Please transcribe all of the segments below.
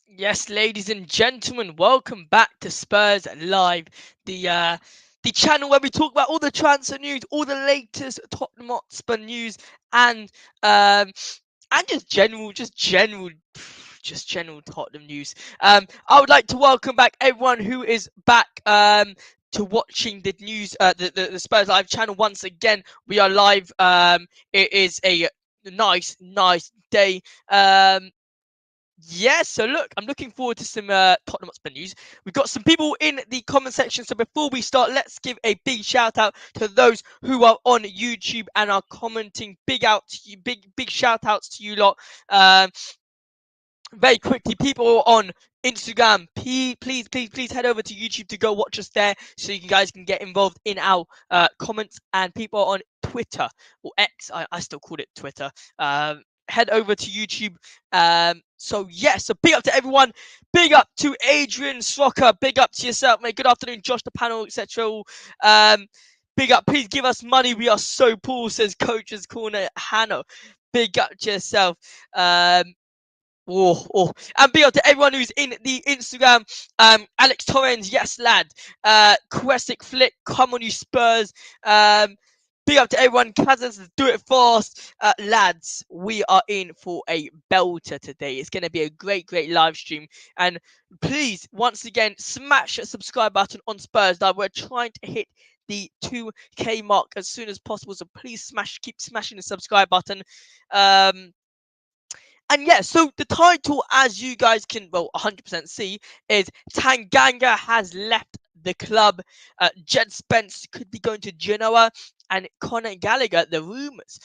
Yes, ladies and gentlemen, welcome back to Spurs Live, the channel where we talk about all the transfer news, all the latest Tottenham Hotspur news, and um, and just general Tottenham news. I would like to welcome back everyone who is back to watching the news, the Spurs Live channel once again. We are live. It is a nice day. Yes, so look, I'm looking forward to some Tottenham Hotspur news. We've got some people in the comment section, so before we start, let's give a big shout out to those who are on YouTube and are commenting. Big out to you, big shout outs to you lot. Um, Very quickly, people on Instagram, please head over to YouTube to go watch us there, so you guys can get involved in our comments. And people on Twitter or X, I still call it Twitter. Head over to YouTube. So yes, so big up to everyone. Big up to Adrian Srocker. Big up to yourself, mate. Good afternoon, Josh, the panel, etc. Big up. Please give us money. We are so poor, says Coach's Corner Hannah. Big up to yourself. And big up to everyone who's in the Instagram. Alex Torrens, yes, lad. Quesic Flick, come on, you Spurs. Big up to everyone. Kazans, do it fast. Lads, we are in for a belter today. It's going to be a great live stream. And please, once again, smash that subscribe button on Spurs Live. We're trying to hit the 2K mark as soon as possible. So please keep smashing the subscribe button. And yeah, so the title, as you guys can, 100% see, is Tanganga has left the club. Djed Spence could be going to Genoa, and Conor Gallagher, the rumours.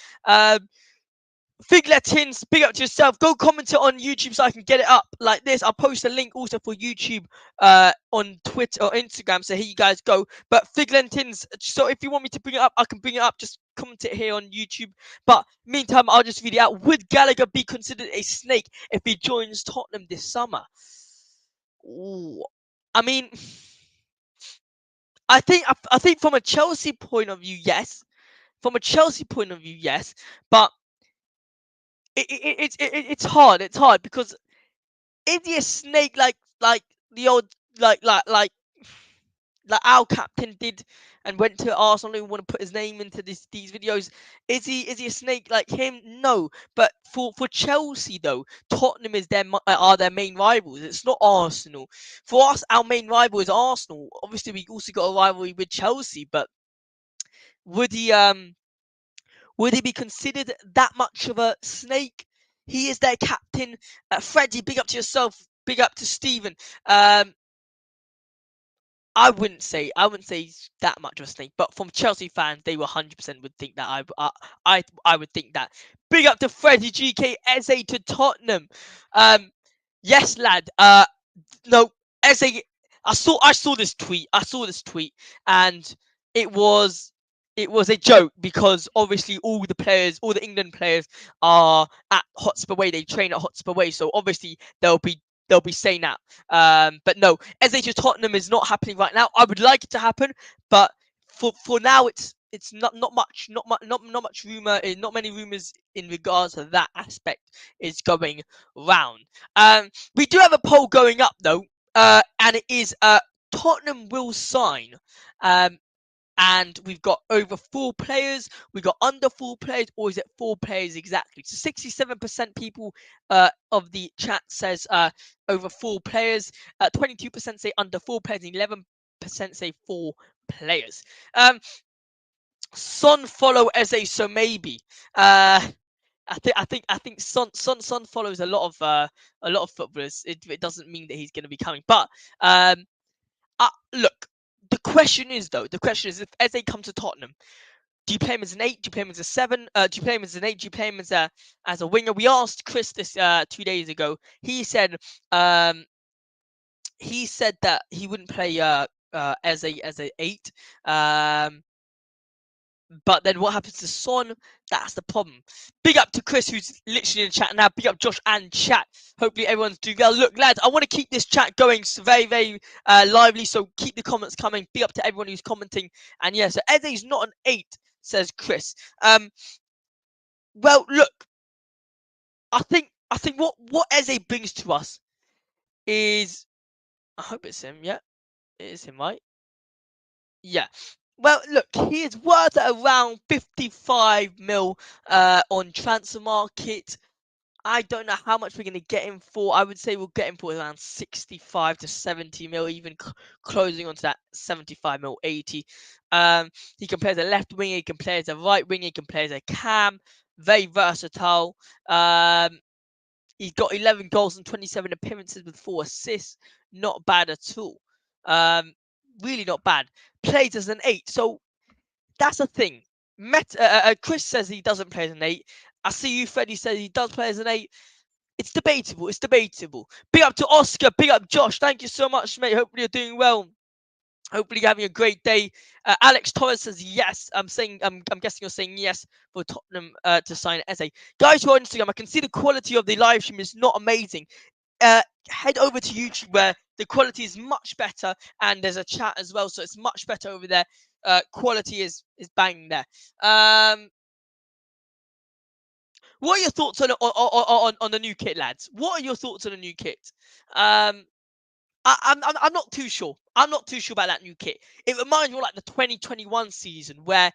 Figletins, big up to yourself. Go comment it on YouTube so I can get it up like this. I'll post a link also for YouTube on Twitter or Instagram. So here you guys go. But Figletins, so if you want me to bring it up, I can bring it up. Just comment it here on YouTube. But meantime, I'll just read it out. Would Gallagher be considered a snake if he joins Tottenham this summer? Ooh. I mean, I think from a Chelsea point of view, yes. From a Chelsea point of view, yes. But it's hard. It's hard because is he a snake like the old like our captain did and went to Arsenal and want to put his name into these videos? Is he a snake like him? No. But for Chelsea though, Tottenham is are their main rivals. It's not Arsenal. For us, our main rival is Arsenal. Obviously, we also got a rivalry with Chelsea, but would he would he be considered that much of a snake? He is their captain. Freddie, big up to yourself. Big up to Stephen. I wouldn't say he's that much of a snake, but from Chelsea fans, they 100% would think that. I would think that. Big up to Freddie GK Eze to Tottenham. Yes, lad. No, Eze. I saw this tweet. And it was a joke because obviously all the England players are at Hotspur Way. They train at Hotspur Way, so obviously they'll be saying that. But no, SH Tottenham is not happening right now. I would like it to happen, but for now it's not much rumor. Not many rumors in regards to that aspect is going round. We do have a poll going up though, and it is Tottenham will sign. And we've got over 4 players, we got under 4 players, or is it 4 players exactly? So 67% people of the chat says over 4 players, 22% say under 4 players, and 11% say 4 players. Son follow as a so maybe. I think Son follows a lot of footballers. It doesn't mean that he's going to be coming, but look. The question is if Eze comes to Tottenham, do you play him as an 8? Do you play him as a 7? Do you play him as an 8? Do you play him as a winger? We asked Chris this 2 days ago. He said that he wouldn't play as a 8. But then what happens to Son? That's the problem. Big up to Chris, who's literally in the chat now. Big up Josh and chat. Hopefully everyone's doing well. Look, lads, I want to keep this chat going very lively, so keep the comments coming. Big up to everyone who's commenting. And yeah, so Eze's not an 8, says Chris. Well, look, I think what Eze brings to us is, I hope it's him. Yeah, it is him, right? Yeah. Well, look, he is worth around 55 mil on transfer market. I don't know how much we're going to get him for. I would say we'll get him for around 65 to 70 mil, even closing onto that 75 mil, 80. He can play as a left winger, he can play as a right winger, he can play as a cam. Very versatile. He's got 11 goals and 27 appearances with 4 assists. Not bad at all. Really not bad. Plays as an 8. So that's the thing. Chris says he doesn't play as an 8. I see you, Freddie, says he does play as an 8. It's debatable. It's debatable. Big up to Oscar. Big up Josh. Thank you so much, mate. Hopefully you're doing well. Hopefully you're having a great day. Alex Torres says yes. I'm guessing you're saying yes for Tottenham to sign Eze. Guys who are on Instagram, I can see the quality of the live stream is not amazing. Head over to YouTube where the quality is much better and there's a chat as well, so it's much better over there. Quality is banging there. What are your thoughts on the new kit, lads? What are your thoughts on the new kit? I'm not too sure. I'm not too sure about that new kit. It reminds me of like the 2021 season where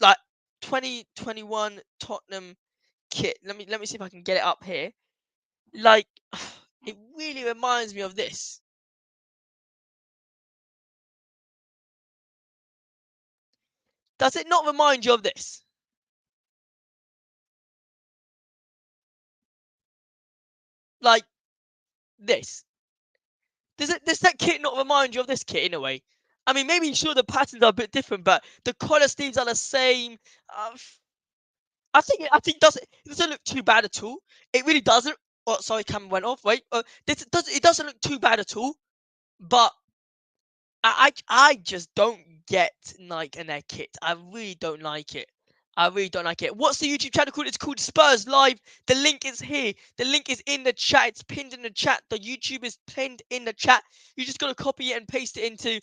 like 2021 Tottenham kit. Let me see if I can get it up here. Like it really reminds me of this. Does it not remind you of this? Like this? Does that kit not remind you of this kit in a way? I mean, maybe sure the patterns are a bit different, but the collar sleeves are the same. I think it doesn't look too bad at all. It really doesn't. Oh, sorry, camera went off. Wait, it doesn't look too bad at all. But I just don't get Nike and their kit. I really don't like it. I really don't like it. What's the YouTube channel called? It's called Spurs Live. The link is here. The link is in the chat. It's pinned in the chat. The YouTube is pinned in the chat. You just gotta copy it and paste it into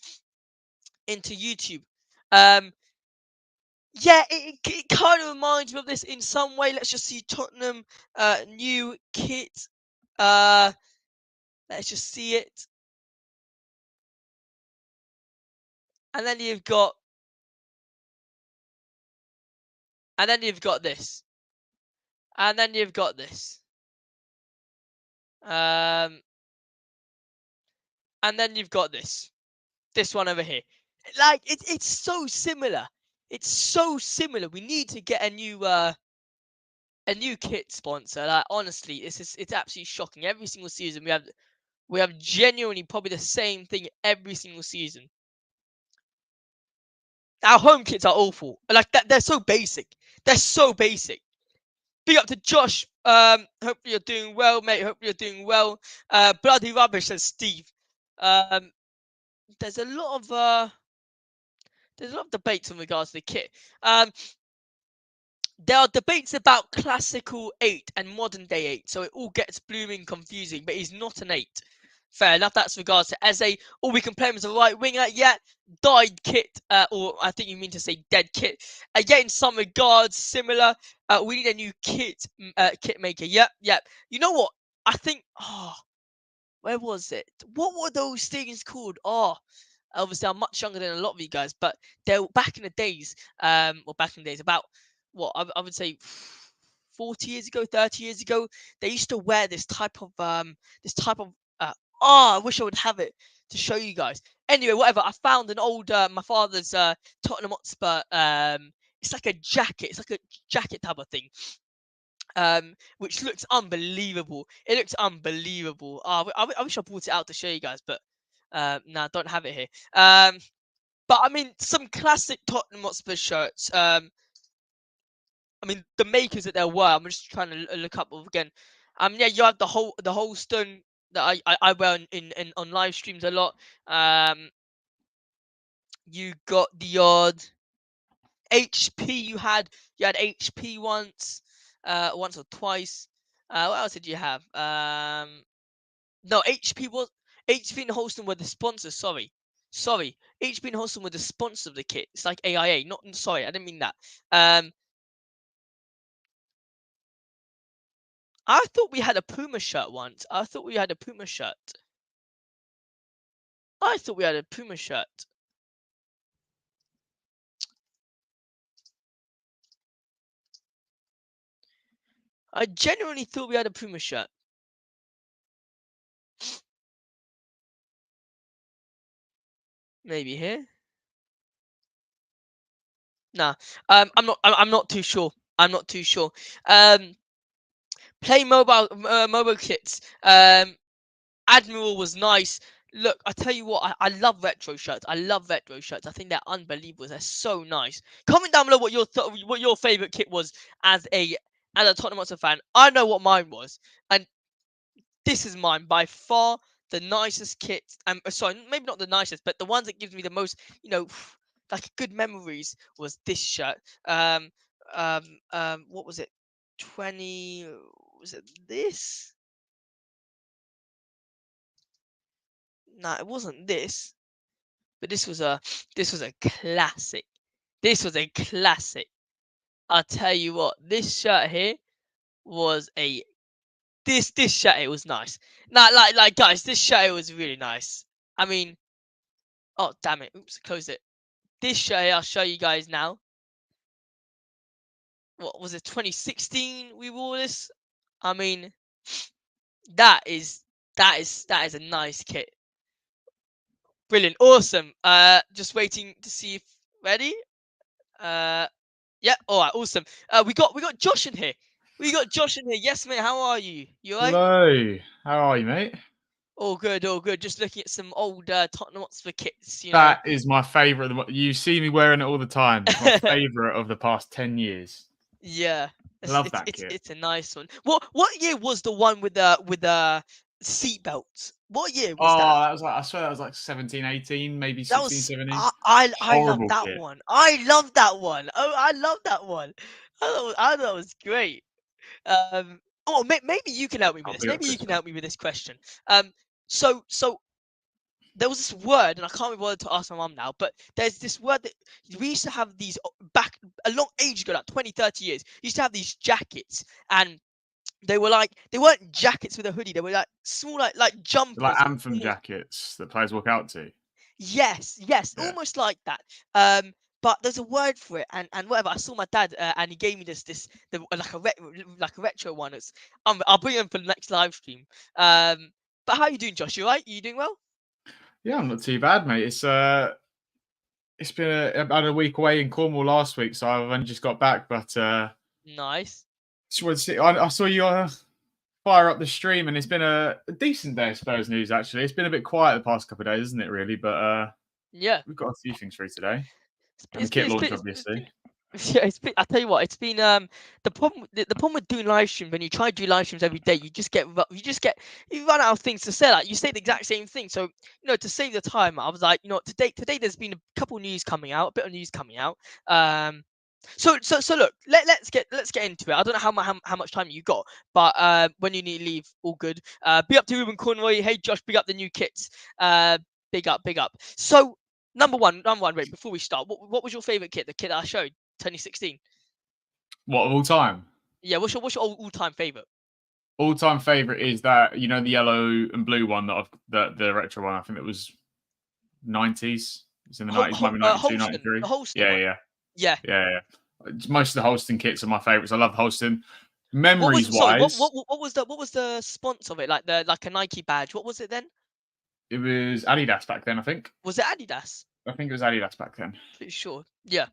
YouTube. Yeah, it kind of reminds me of this in some way. Let's just see Tottenham new kit. Let's just see it. And then you've got this. And then you've got this. And then you've got this. This one over here. Like it's so similar. It's so similar. We need to get a new kit sponsor. Like honestly, it's absolutely shocking. Every single season we have genuinely probably the same thing every single season. Our home kits are awful. Like that, they're so basic. They're so basic. Big up to Josh. Hopefully you're doing well, mate. Hopefully you're doing well. Bloody rubbish, says Steve. There's a lot of debates in regards to the kit. There are debates about classical 8 and modern day 8, so it all gets blooming confusing, but he's not an 8. Fair enough, that's regards to Eze. Or we can play him as a right winger. Yeah, died kit, or I think you mean to say dead kit. Yeah, in some regards, similar. We need a new kit maker. Yep. You know what? I think, where was it? What were those things called? Obviously I'm much younger than a lot of you guys, but they were back in the days, about what I would say 40 years ago, 30 years ago, they used to wear this type of I wish I would have it to show you guys. Anyway, whatever. I found an old my father's Tottenham Hotspur. It's like a jacket. It's like a jacket type of thing. Which looks unbelievable. It looks unbelievable. I wish I brought it out to show you guys, but no, I don't have it here. But I mean, some classic Tottenham Hotspur shirts. I mean, the makers that there were. I'm just trying to look up again. Yeah, you have the Holston that I wear in on live streams a lot. You got the odd HP. You had HP once or twice. What else did you have? No, HP and Holston were the sponsors. Sorry. HP and Holston were the sponsors of the kit. It's like AIA. Not sorry, I didn't mean that. I thought we had a Puma shirt once. I thought we had a Puma shirt. I thought we had a Puma shirt. I genuinely thought we had a Puma shirt. Maybe here. Nah. I'm not too sure. I'm not too sure. Play mobile kits. Admiral was nice. Look, I tell you what, I love retro shirts. I love retro shirts. I think they're unbelievable. They're so nice. Comment down below what your favorite kit was as a Tottenham Hotspur fan. I know what mine was, and this is mine by far the nicest kit. Sorry, maybe not the nicest, but the ones that gives me the most, like good memories was this shirt. What was it? 20? Was it this? Nah, it wasn't this. But this was a classic. This was a classic. I'll tell you what, this shirt here was this shirt here was nice. Nah, like guys, this shirt here was really nice. I mean, oh damn it, oops, closed it. This shirt here, I'll show you guys now. What was it? 2016 we wore this. I mean, that is a nice kit. Brilliant, awesome. Just waiting to see if ready. Yeah, all right, awesome. We got Josh in here. We got Josh in here. Yes, mate. How are you? You alright? Hello. How are you, mate? All good, all good. Just looking at some old Tottenham Hotspur kits. That is my favourite. You see me wearing it all the time. It's my favourite of the past 10 years. Yeah, Love that kit. it's a nice one. What year was the one with the seat belts? What year was that? That was like, I swear that was like 17, 18, maybe That 16, was 17. I love Horrible that kit. one. I love that one. Oh, I love that one. I thought it was great. Oh, maybe you can help me with this. Maybe you can help me with this question. So there was this word, and I can't be bothered to ask my mum now, but there's this word that we used to have these back a long age ago, like 20, 30 years. We used to have these jackets, and they weren't jackets with a hoodie. They were like small, like jumpers. Like anthem jackets that players walk out to. Yes, yeah. Almost like that. But there's a word for it, and whatever. I saw my dad, and he gave me like a retro one. I'll bring him for the next live stream. But how are you doing, Josh? You alright? You doing well? Yeah, I'm not too bad, mate. It's been about a week away in Cornwall last week, so I've only just got back. But nice. I saw you fire up the stream, and it's been a decent day of Spurs news. Actually, it's been a bit quiet the past couple of days, isn't it? Really, but yeah, we've got a few things for you today. And it's the kit been, launch, obviously. Yeah, I tell you what, it's been the problem with doing live streams, when you try to do live streams every day, you run out of things to say. Like, you say the exact same thing. So to save the time, I was like, today there's been a couple news coming out, a bit of news coming out. So look, let's get into it. I don't know how much time you got, but when you need to leave, all good. Big up to Ruben Cornwall. Hey Josh, big up the new kits. Big up. So number one, wait, before we start, what was your favorite kit? The kit that I showed, 2016. What, of all time? Yeah, what's your all-time favorite? All-time favorite is that, the yellow and blue one the retro one. I think it was 90s. It's in the 90s, might be 92, 93. The Holston Yeah. Most of the Holston kits are my favorites. I love Holston. Memories wise, what was the sponsor of it? Like a Nike badge. What was it then? It was Adidas back then, I think. Was it Adidas? I think it was Adidas back then. Pretty sure. Yeah.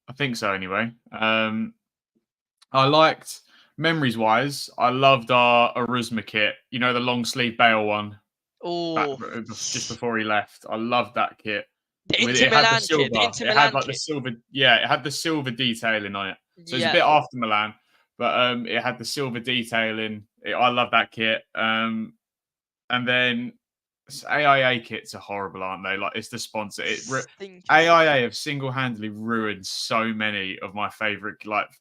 I think so anyway. I liked, memories wise, I loved our Aruzma kit. The long sleeve Bale one. Oh, just before he left. I loved that kit. The Inter Milan kit. It had like the silver. Yeah, it had the silver detailing on it. So it's a bit after Milan, but it had the silver detailing. I love that kit. And then AIA kits are horrible, aren't they? Like, it's the sponsor. AIA have single-handedly ruined so many of my favorite,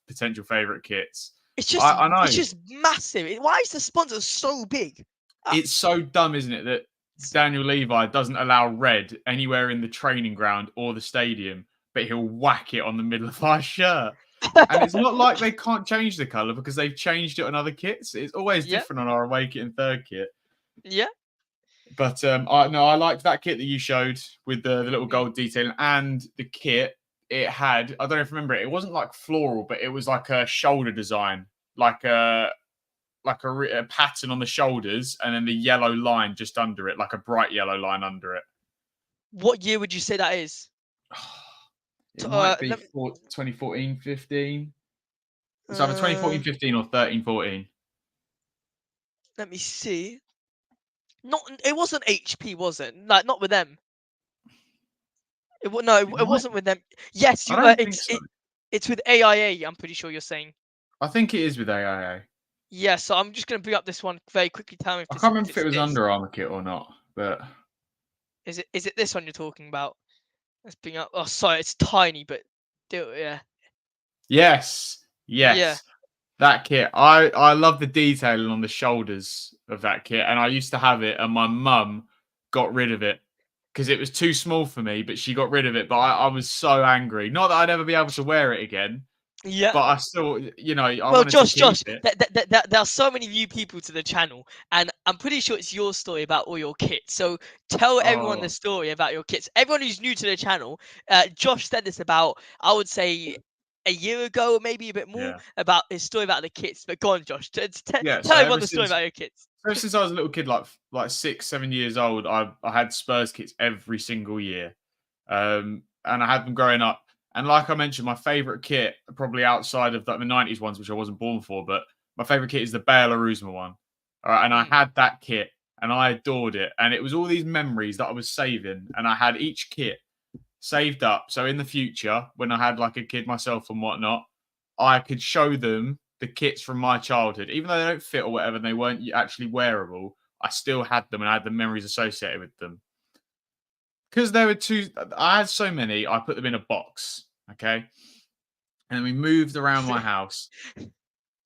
potential favorite kits. It's just, I know. It's just massive. Why is the sponsor so big? It's so dumb, isn't it, that Daniel Levi doesn't allow red anywhere in the training ground or the stadium, but he'll whack it on the middle of our shirt. And it's not like they can't change the colour, because they've changed it on other kits. It's always different on our away kit and third kit. Yeah. But I liked that kit that you showed with the little gold detailing, and the kit it had. I don't know if you remember it. It wasn't like floral, but it was like a shoulder design, like a pattern on the shoulders, and then the yellow line just under it, like a bright yellow line under it. What year would you say that is? It might be 2014-15. It's either 2014-15 or 13-14. Let me see. It wasn't HP, was it? Like, not with them. It wasn't with them. Yes, I don't think so. It's with AIA. I'm pretty sure you're saying. I think it is with AIA. Yeah, so I'm just going to bring up this one very quickly. Tell me if I can't remember if it was Under Armour kit or not, but is it this one you're talking about? Let's bring up. Oh, sorry, it's tiny, but yeah. Yes. Yeah. That kit. I love the detailing on the shoulders of that kit, and I used to have it, and my mum got rid of it because it was too small for me, but she got rid of it. But I was so angry. Not that I'd ever be able to wear it again. Yeah. But I still, Well, Josh, there are so many new people to the channel, and I'm pretty sure it's your story about all your kits. So tell everyone the story about your kits. Everyone who's new to the channel, Josh said this about, I would say, a year ago, or maybe a bit more, about his story about the kits. But go on, Josh. Tell everyone the story about your kits. Ever since I was a little kid, like 6, 7 years old, I had Spurs kits every single year, and I had them growing up. And like I mentioned, my favourite kit, probably outside of the 90s ones, which I wasn't born for, but my favourite kit is the Dier and Ryan one. All right, and I had that kit, and I adored it. And it was all these memories that I was saving, and I had each kit saved up. So in the future, when I had like a kid myself and whatnot, I could show them the kits from my childhood. Even though they don't fit or whatever, and they weren't actually wearable, I still had them, and I had the memories associated with them. Because there were I had so many, I put them in a box, okay? And we moved around my house.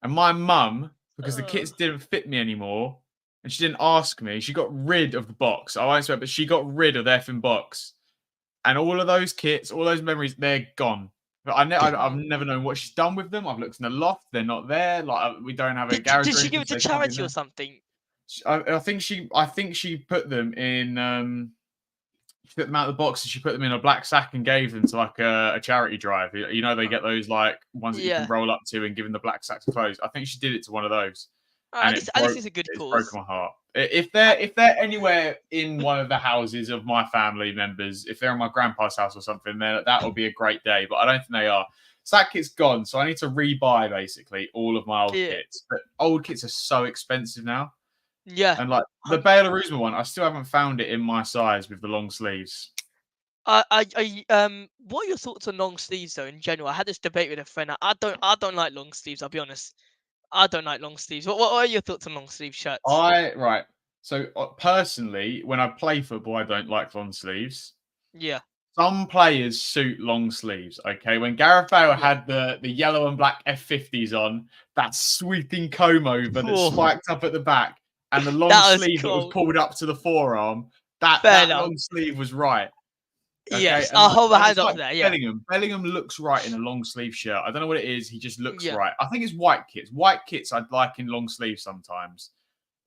And my mum, because the kits didn't fit me anymore, and she didn't ask me, she got rid of the box. I won't swear, but she got rid of the effing box. And all of those kits, all those memories, they're gone. But I've never known what she's done with them. I've looked in the loft; they're not there. Like we don't have a garage. Did she give it to charity or something? I think she put them in. She took them out of the box and she put them in a black sack and gave them to like a charity drive. You know, they get those like ones that you can roll up to and give them the black sacks of clothes. I think she did it to one of those. And this is a good cause. It broke my heart. If they're anywhere in one of the houses of my family members, if they're in my grandpa's house or something, then that will be a great day. But I don't think they are. So that kit's gone. So I need to rebuy basically all of my old kits. But old kits are so expensive now. Yeah. And like the Dier and Ryan one, I still haven't found it in my size with the long sleeves. What are your thoughts on long sleeves though in general? I had this debate with a friend. I don't like long sleeves, I'll be honest. I don't like long sleeves. What are your thoughts on long sleeve shirts? So personally, when I play football, I don't like long sleeves. Yeah. Some players suit long sleeves, okay? When Gareth Bale had the yellow and black F50s on, that sweeping comb over that spiked up at the back, and the long sleeve that was pulled up to the forearm, that long sleeve was right. Okay? Yes, I'll hold my hands up to that. Yeah, Bellingham looks right in a long sleeve shirt. I don't know what it is. He just looks right. I think it's white kits. White kits I'd like in long sleeves sometimes.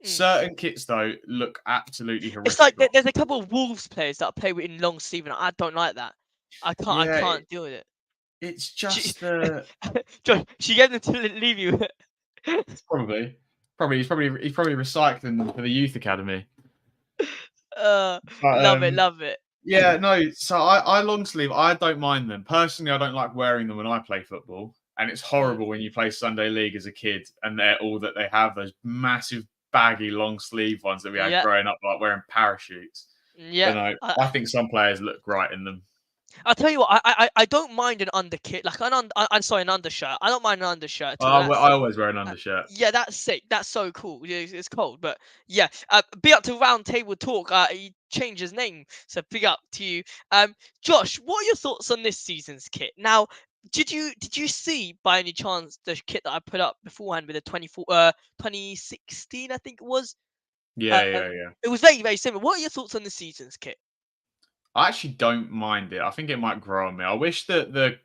Certain kits though look absolutely horrific. It's like there's a couple of Wolves players that play in long sleeve, and I don't like that. I can't deal with it. It's just Josh, she gave them to leave you. Probably. He's probably recycling them for the youth academy. Love it. Yeah, no. So I long sleeve. I don't mind them personally. I don't like wearing them when I play football, and it's horrible when you play Sunday League as a kid, and they're all that they have, those massive baggy long sleeve ones that we had growing up, like wearing parachutes. Yeah, I think some players look right in them. I'll tell you what, I don't mind an underkit, like an undershirt. I don't mind an undershirt. I always wear an undershirt. Yeah, that's sick. That's so cool. It's cold, but yeah. Big up to Round Table Talk. He changed his name, so big up to you. Josh, what are your thoughts on this season's kit? Now, did you see by any chance the kit that I put up beforehand with the 2016? I think it was. Yeah. It was very, very similar. What are your thoughts on this season's kit? I actually don't mind it. I think it might grow on me. I wish that the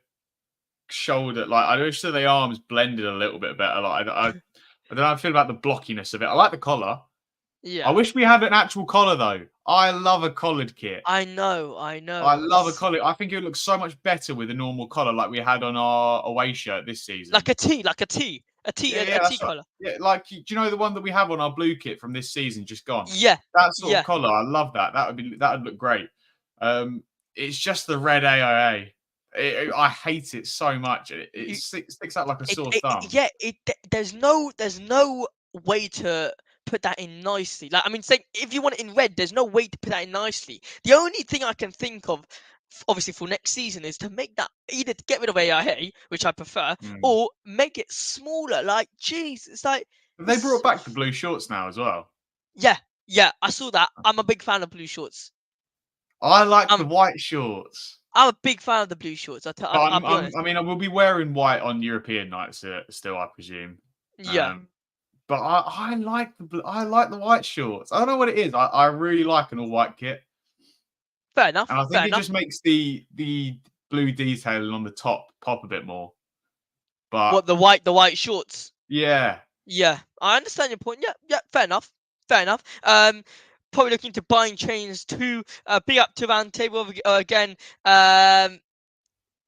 shoulder, I wish that the arms blended a little bit better. I don't know how I feel about the blockiness of it. I like the collar. Yeah. I wish we had an actual collar though. I love a collared kit. I know. I love a collar. I think it would look so much better with a normal collar like we had on our away shirt this season. Like a T collar. Yeah, like do you know the one that we have on our blue kit from this season just gone? Yeah. That sort Yeah. of collar. I love that. That would look great. It's just the red AIA. I hate it so much. It sticks out like a sore thumb. There's no way to put that in nicely. Like, I mean, say if you want it in red, there's no way to put that in nicely. The only thing I can think of, obviously for next season, is to make that either to get rid of AIA, which I prefer, or make it smaller. Like, jeez, it's like they brought back the blue shorts now as well. Yeah, I saw that. I'm a big fan of blue shorts. I like the white shorts. I'm a big fan of the blue shorts. I'll be honest. I mean, I will be wearing white on European nights still, I presume. Yeah. But I like the white shorts. I don't know what it is. I really like an all white kit. Fair enough. And I think it just makes the blue detailing on the top pop a bit more. But what, the white shorts? Yeah. Yeah, I understand your point. Yeah, fair enough. Probably looking to buying chains too. Big up to Roundtable again.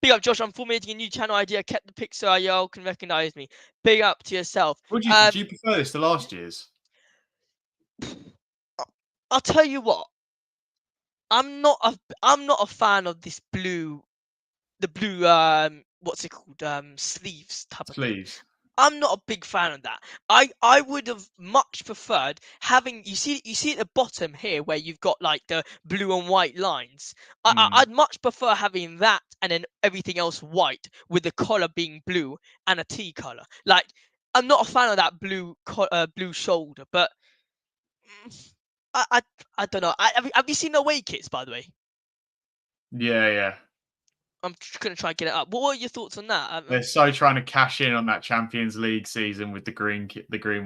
Big up, Josh. I'm formulating a new channel idea. Kept the pic so y'all can recognize me. Big up to yourself. Do you prefer this to last year's? I'll tell you what. I'm not a fan of this blue, what's it called? Sleeves type of thing. I'm not a big fan of that. I would have much preferred having you see at the bottom here where you've got like the blue and white lines. I'd much prefer having that and then everything else white with the collar being blue and a T color. Like, I'm not a fan of that blue shoulder, but I don't know. Have you seen the away kits, by the way? Yeah. I'm gonna try and get it up. What were your thoughts on that? They're so trying to cash in on that Champions League season with the green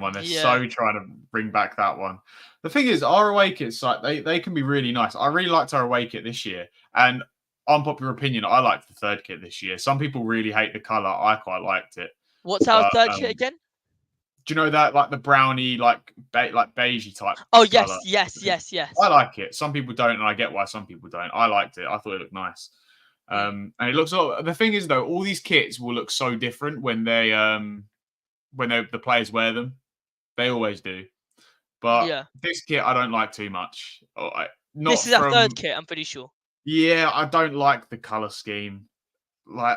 one. They're so trying to bring back that one. The thing is, our away kits, like they can be really nice. I really liked our away kit this year, and unpopular opinion, I liked the third kit this year. Some people really hate the color. I quite liked it. What's our third kit again? Do you know that, like the brownie, like beigey type? Oh color? yes. I like it. Some people don't, and I get why some people don't. I liked it. I thought it looked nice. And it looks. The thing is, though, all these kits will look so different when the players wear them. They always do. But this kit, I don't like too much. This is our third kit, I'm pretty sure. Yeah, I don't like the color scheme. Like,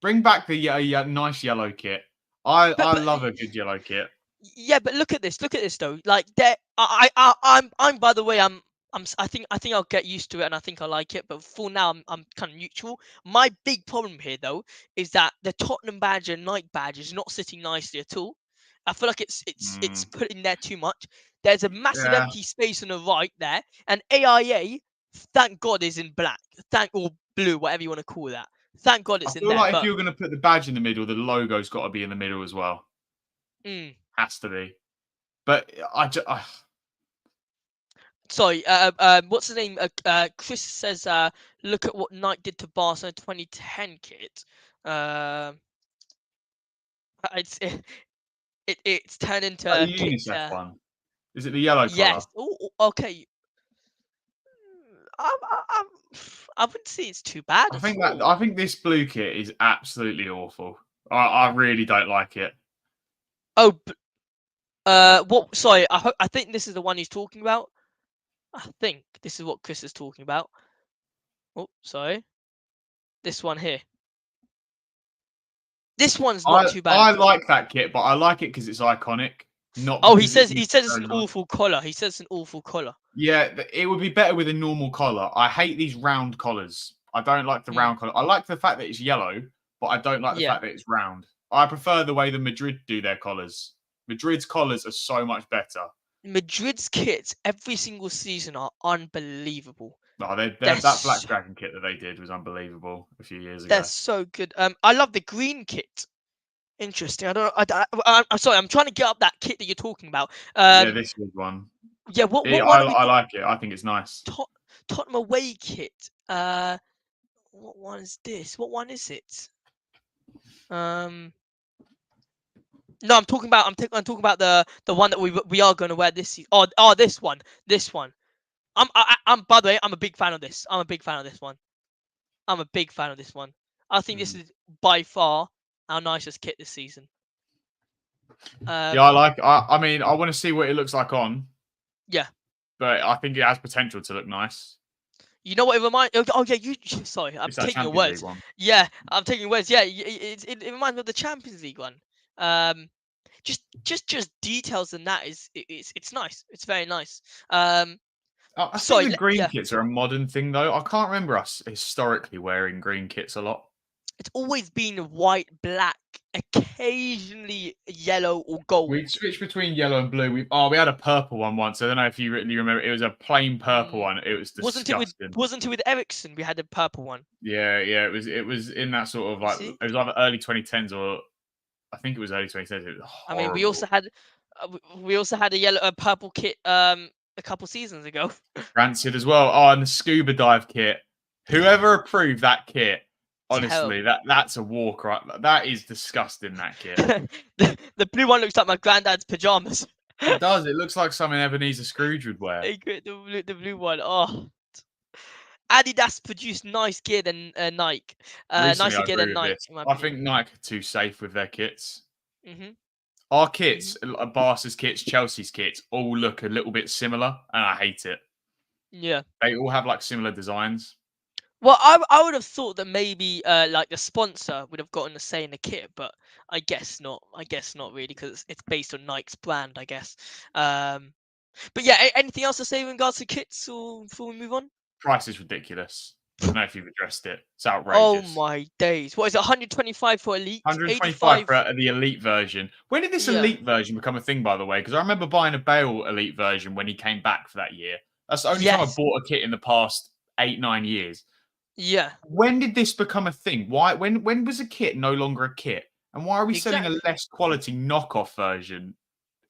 bring back the nice yellow kit. I love a good yellow kit. Yeah, but look at this though. Like, I'm by the way, I think I'll get used to it and I think I like it, but for now I'm kind of neutral. My big problem here though is that the Tottenham badge and Nike badge is not sitting nicely at all. I feel like it's put in there too much. There's a massive empty space on the right there, and AIA, thank God, is in black. Or blue, whatever you want to call that. Thank God it's in there. I feel like if you're going to put the badge in the middle, the logo's got to be in the middle as well. Has to be. But Sorry, what's the name? Chris says, look at what Nike did to Barcelona 2010 kit. It's turned into a UNICEF one. Is it the yellow color? Yes. Oh, okay. I wouldn't say it's too bad. I think this blue kit is absolutely awful. I really don't like it. Oh, what? Sorry, I think this is the one he's talking about. I think this is what Chris is talking about. Oh, sorry. This one here. This one's not too bad. I like that kit, but I like it because it's iconic. He says it's an awful collar. He says it's an awful collar. Yeah, it would be better with a normal collar. I hate these round collars. I don't like the round collar. I like the fact that it's yellow, but I don't like the fact that it's round. I prefer the way the Madrid do their collars. Madrid's collars are so much better. Madrid's kits every single season are unbelievable. No, that Black Dragon kit that they did was unbelievable a few years ago. They're so good. I love the green kit. Interesting. I'm sorry. I'm trying to get up that kit that you're talking about. This was one. Yeah. What I like it. I think it's nice. Tottenham away kit. What one is this? What one is it? No, I'm talking about the one that we are going to wear this season. Oh, this one. I'm by the way, I'm a big fan of this. I'm a big fan of this one. I think this is by far our nicest kit this season. Yeah, I mean, I want to see what it looks like on. Yeah. But I think it has potential to look nice. You know what it reminds? Oh yeah, sorry, I'm taking your words. Yeah, I'm taking your words. Yeah, it reminds me of the Champions League one. Just details in that it's nice. It's very nice. I think the green kits are a modern thing though. I can't remember us historically wearing green kits a lot. It's always been white, black, occasionally yellow or gold. We switched between yellow and blue. We had a purple one once. I don't know if you really remember. It was a plain purple one. It was disgusting. Wasn't it with Emerson? We had a purple one. Yeah. It was in that sort of like it was either early 2010s or I think it was early 2010s. It was horrible. I mean, we also had a purple kit a couple seasons ago. Rancid as well. Oh, and the scuba dive kit. Whoever approved that kit. Honestly, that's a walk, right? That is disgusting, that kit. the blue one looks like my granddad's pajamas. It does. It looks like something Ebenezer Scrooge would wear. The blue one. Oh. Adidas produced nice gear than Nike. Nicer gear than Nike. I think Nike are too safe with their kits. Our kits, Barca's kits, Chelsea's kits, all look a little bit similar, and I hate it. Yeah. They all have like similar designs. Well, I would have thought that maybe like the sponsor would have gotten a say in the kit, but I guess not. I guess not really because it's based on Nike's brand, I guess. But yeah, anything else to say in regards to kits or before we move on? Price is ridiculous. I don't know if you've addressed it. It's outrageous. Oh my days! What is it? 125 for elite. 125 for the elite version. When did this elite version become a thing, by the way? Because I remember buying a Bale elite version when he came back for that year. That's the only time I bought a kit in the past 8-9 years. Yeah. When did this become a thing? Why? When was a kit no longer a kit? And why are we selling a less quality knockoff version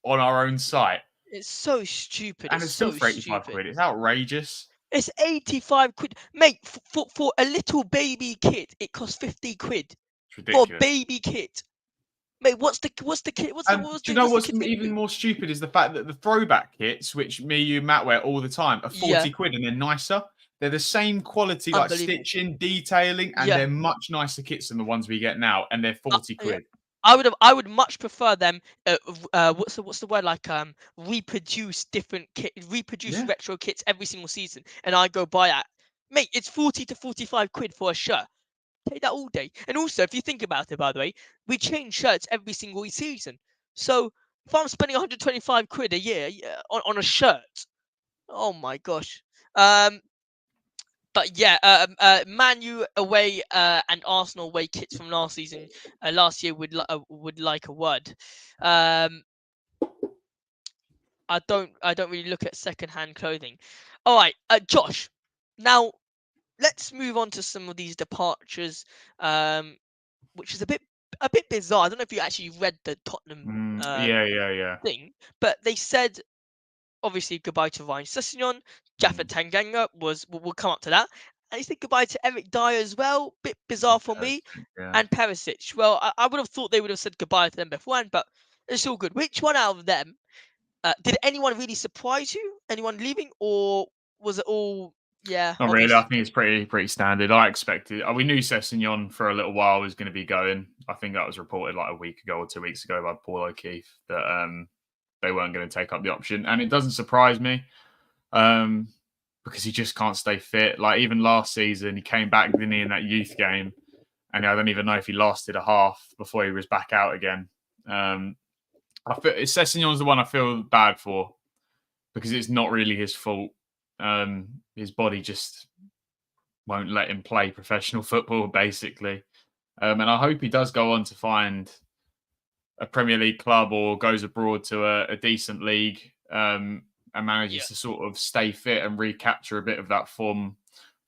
on our own site? It's so stupid. And it's still for 85 quid. It's outrageous. It's 85 quid. Mate, for a little baby kit, it costs 50 quid. It's ridiculous. For a baby kit. Mate, what's the kit? Do you know what's even more stupid is the fact that the throwback kits, which me, you, Matt wear all the time, are 40 quid and they're nicer. They're the same quality, like stitching, detailing, and they're much nicer kits than the ones we get now, and they're 40 quid. I would much prefer them. What's the word, like reproduce different retro kits every single season, and I go buy that. Mate, it's 40 to 45 quid for a shirt. Take that all day. And also, if you think about it, by the way, we change shirts every single season. So if I'm spending 125 quid a year on a shirt, oh my gosh. But yeah, Man U away and Arsenal away kits from last season, last year would like a word. I don't really look at second-hand clothing. All right, Josh. Now let's move on to some of these departures, which is a bit bizarre. I don't know if you actually read the Tottenham thing, but they said obviously goodbye to Ryan Sessegnon. Japhet Tanganga we'll come up to that. And he said goodbye to Eric Dier as well. Bit bizarre for me. And Perisic. Well, I would have thought they would have said goodbye to them beforehand, but it's all good. Which one out of them did anyone really surprise you? Anyone leaving, or was it all not really? I think it's pretty standard. I expected. We knew Sessegnon for a little while was going to be going. I think that was reported like a week ago or 2 weeks ago by Paul O'Keefe that they weren't going to take up the option, and it doesn't surprise me because he just can't stay fit. Like even last season, he came back, didn't he, in that youth game, and I don't even know if he lasted a half before he was back out again. I feel Sessegnon's the one I feel bad for because it's not really his fault. His body just won't let him play professional football, basically. And I hope he does go on to find a Premier League club or goes abroad to a decent league and manages to sort of stay fit and recapture a bit of that form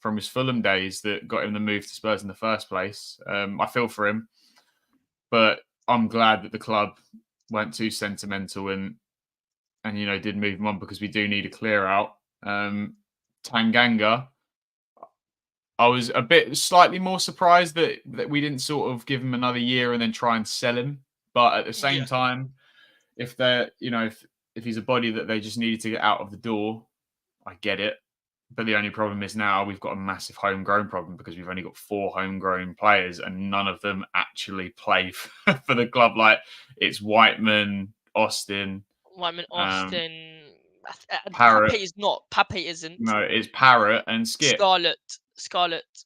from his Fulham days that got him the move to Spurs in the first place. I feel for him, but I'm glad that the club weren't too sentimental and did move him on because we do need a clear out. Tanganga, I was slightly more surprised that we didn't sort of give him another year and then try and sell him But at the same Yeah. time, if they're, if he's a body that they just needed to get out of the door, I get it. But the only problem is now we've got a massive homegrown problem because we've only got 4 homegrown players and none of them actually play for the club. Like it's Whiteman, Austin, Austin. Parrott. Pape is not. Pape isn't. No, it's Parrott and Skip. Scarlett.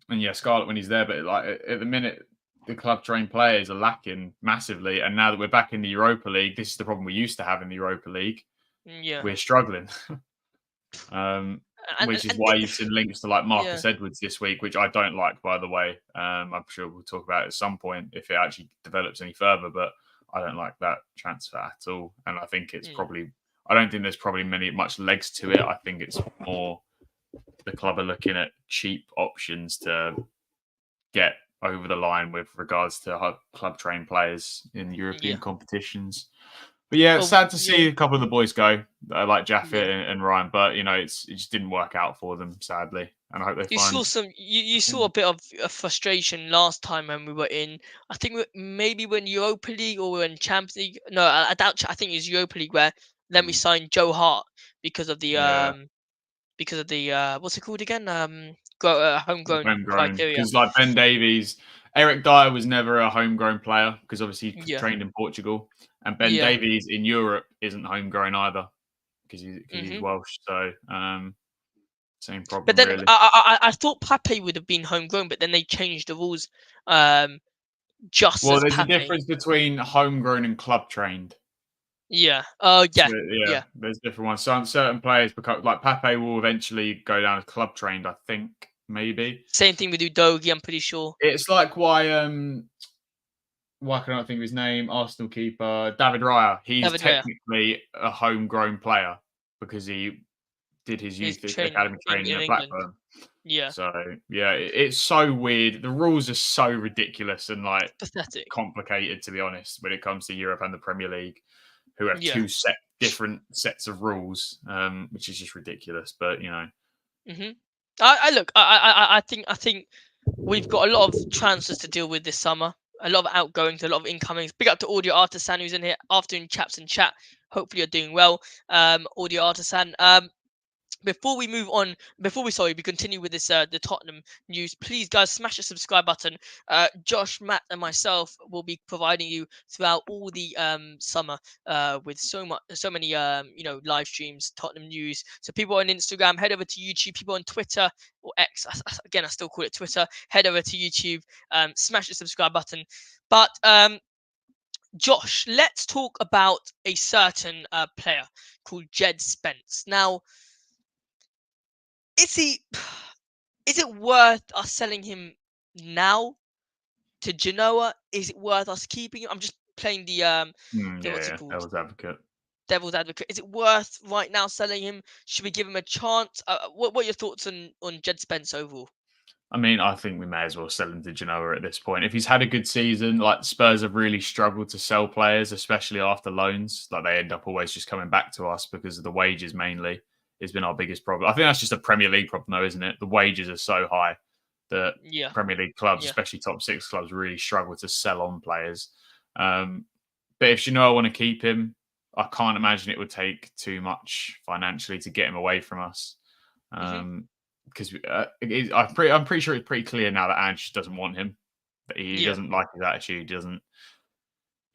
And yeah, Scarlett when he's there. But like at the minute, the club trained players are lacking massively. And now that we're back in the Europa League, this is the problem we used to have in the Europa League. Yeah. We're struggling. Which is why you've seen links to like Marcus Edwards this week, which I don't like, by the way. I'm sure we'll talk about it at some point if it actually develops any further, but I don't like that transfer at all. And I think it's probably, I don't think there's probably much legs to it. I think it's more the club are looking at cheap options to get over the line with regards to club trained players in European competitions. But yeah, it's sad to see a couple of the boys go, like Japhet and Ryan. But it just didn't work out for them, sadly. And I hope they find. You saw a bit of frustration last time when we were in. I think maybe when Europa League or in Champions League. No, I doubt. I think it was Europa League where then we signed Joe Hart because of the what's it called again? Homegrown criteria. Because like Ben Davies, Eric Dyer was never a homegrown player because obviously he trained in Portugal. And Ben Davies in Europe isn't homegrown either because he's Welsh. So same problem. But then really. I thought Pape would have been homegrown, but then they changed the rules. There's a difference between homegrown and club trained. Yeah. There's different ones. So certain players become like Pape will eventually go down as club trained. I think maybe. Same thing with Udogie. I'm pretty sure. It's like why can I think of his name? Arsenal keeper David Raya. He's technically a homegrown player because he did his youth academy training at Blackburn. Yeah. So yeah, it's so weird. The rules are so ridiculous and like pathetic, complicated to be honest when it comes to Europe and the Premier League, who have two different sets of rules, which is just ridiculous. But I think we've got a lot of transfers to deal with this summer. A lot of outgoings, a lot of incomings. Big up to Audio Artisan who's in here. Afternoon chaps in chat. Hopefully you're doing well. Audio Artisan. Before we continue with this the Tottenham news, please guys smash the subscribe button. Josh, Matt and myself will be providing you throughout all the summer with so many live streams, Tottenham news. So people on Instagram, head over to YouTube. People on Twitter or X, again I still call it Twitter, head over to YouTube, smash the subscribe button. But Josh, let's talk about a certain player called Djed Spence. Now, is it worth us selling him now to Genoa? Is it worth us keeping him? I'm just playing the what's it called? Devil's advocate. Is it worth right now selling him? Should we give him a chance? What are your thoughts on Djed Spence overall? I mean, I think we may as well sell him to Genoa at this point. If he's had a good season, like Spurs have really struggled to sell players, especially after loans. Like they end up always just coming back to us because of the wages mainly. Has been our biggest problem. I think that's just a Premier League problem, though, isn't it? The wages are so high that Premier League clubs, especially top 6 clubs, really struggle to sell on players. But if Genoa want to keep him, I can't imagine it would take too much financially to get him away from us. Because I'm pretty sure it's pretty clear now that Ange doesn't want him. That he doesn't like his attitude.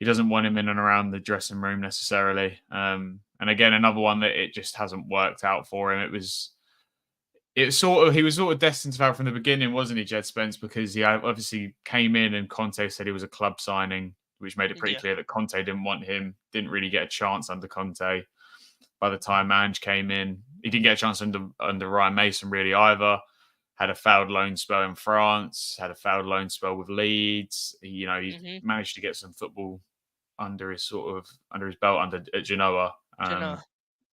He doesn't want him in and around the dressing room necessarily. And again, another one that it just hasn't worked out for him. He was sort of destined to fail from the beginning, wasn't he, Djed Spence? Because he obviously came in and Conte said he was a club signing, which made it pretty clear that Conte didn't want him. Didn't really get a chance under Conte. By the time Ange came in, he didn't get a chance under Ryan Mason really either. Had a failed loan spell in France. Had a failed loan spell with Leeds. He managed to get some football under his belt at Genoa. And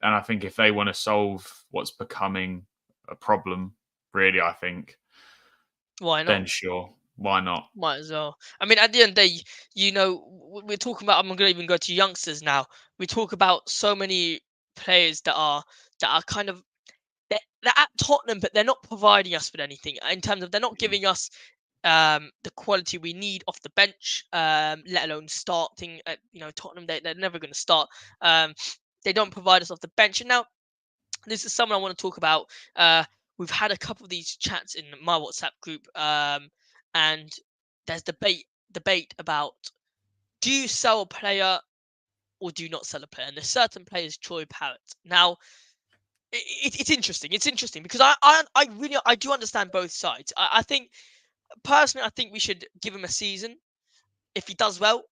I think if they want to solve what's becoming a problem, really, I think, why not? Then sure, why not? Might as well. I mean, at the end of the day, we're talking about. I'm going to even go to youngsters now. We talk about so many players that are kind of they're at Tottenham, but they're not providing us with anything in terms of they're not giving us the quality we need off the bench, let alone starting at Tottenham. They're never going to start. They don't provide us off the bench. And now this is someone I want to talk about. We've had a couple of these chats in my WhatsApp group, and there's debate about, do you sell a player or do you not sell a player? And there's certain players, Troy Parrott. Now, it's interesting. It's interesting because I do understand both sides. I think personally, I think we should give him a season. If he does well,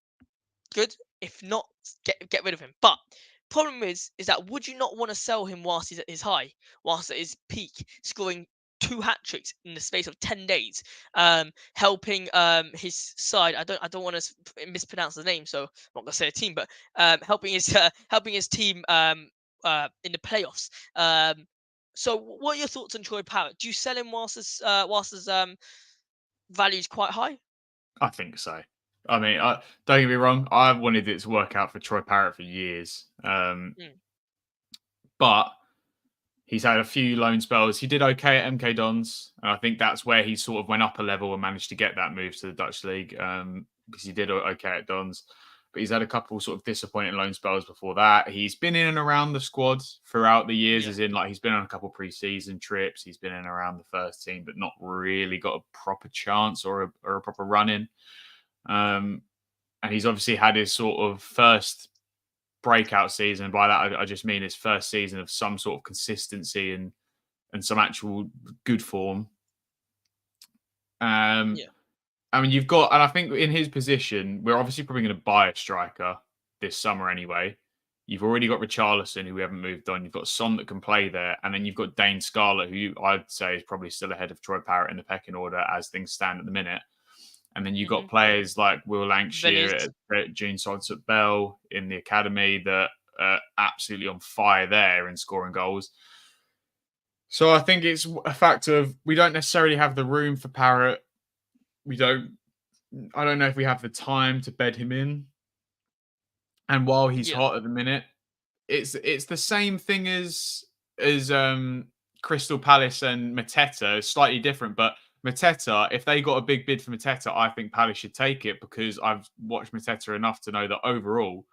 good. If not, get rid of him. But problem is that would you not want to sell him whilst he's at his high, whilst at his peak, scoring 2 hat tricks in the space of 10 days, helping his side. I don't want to mispronounce the name, so I'm not gonna say a team, but helping his team in the playoffs. So what are your thoughts on Troy Parrott? Do you sell him whilst his value is quite high? I think so. I mean, don't get me wrong. I've wanted it to work out for Troy Parrott for years. But he's had a few loan spells. He did okay at MK Dons. And I think that's where he sort of went up a level and managed to get that move to the Dutch league, because he did okay at Dons. But he's had a couple sort of disappointing loan spells before that. He's been in and around the squad throughout the years, as in like he's been on a couple pre-season trips. He's been in and around the first team, but not really got a proper chance or a proper run in. And he's obviously had his sort of first breakout season. By that, I just mean his first season of some sort of consistency and some actual good form. I mean, you've got, and I think in his position, we're obviously probably going to buy a striker this summer anyway. You've already got Richarlison, who we haven't moved on. You've got Son that can play there. And then you've got Dane Scarlett, who I'd say is probably still ahead of Troy Parrott in the pecking order as things stand at the minute. And then you've got players like Will Lancashire, Gene Sodsett Bell in the academy that are absolutely on fire there in scoring goals. So I think it's a fact of we don't necessarily have the room for Parrott. I don't know if we have the time to bed him in. And while he's hot at the minute, it's the same thing as Crystal Palace and Mateta. It's slightly different, but Mateta, if they got a big bid for Mateta, I think Palace should take it because I've watched Mateta enough to know that overall,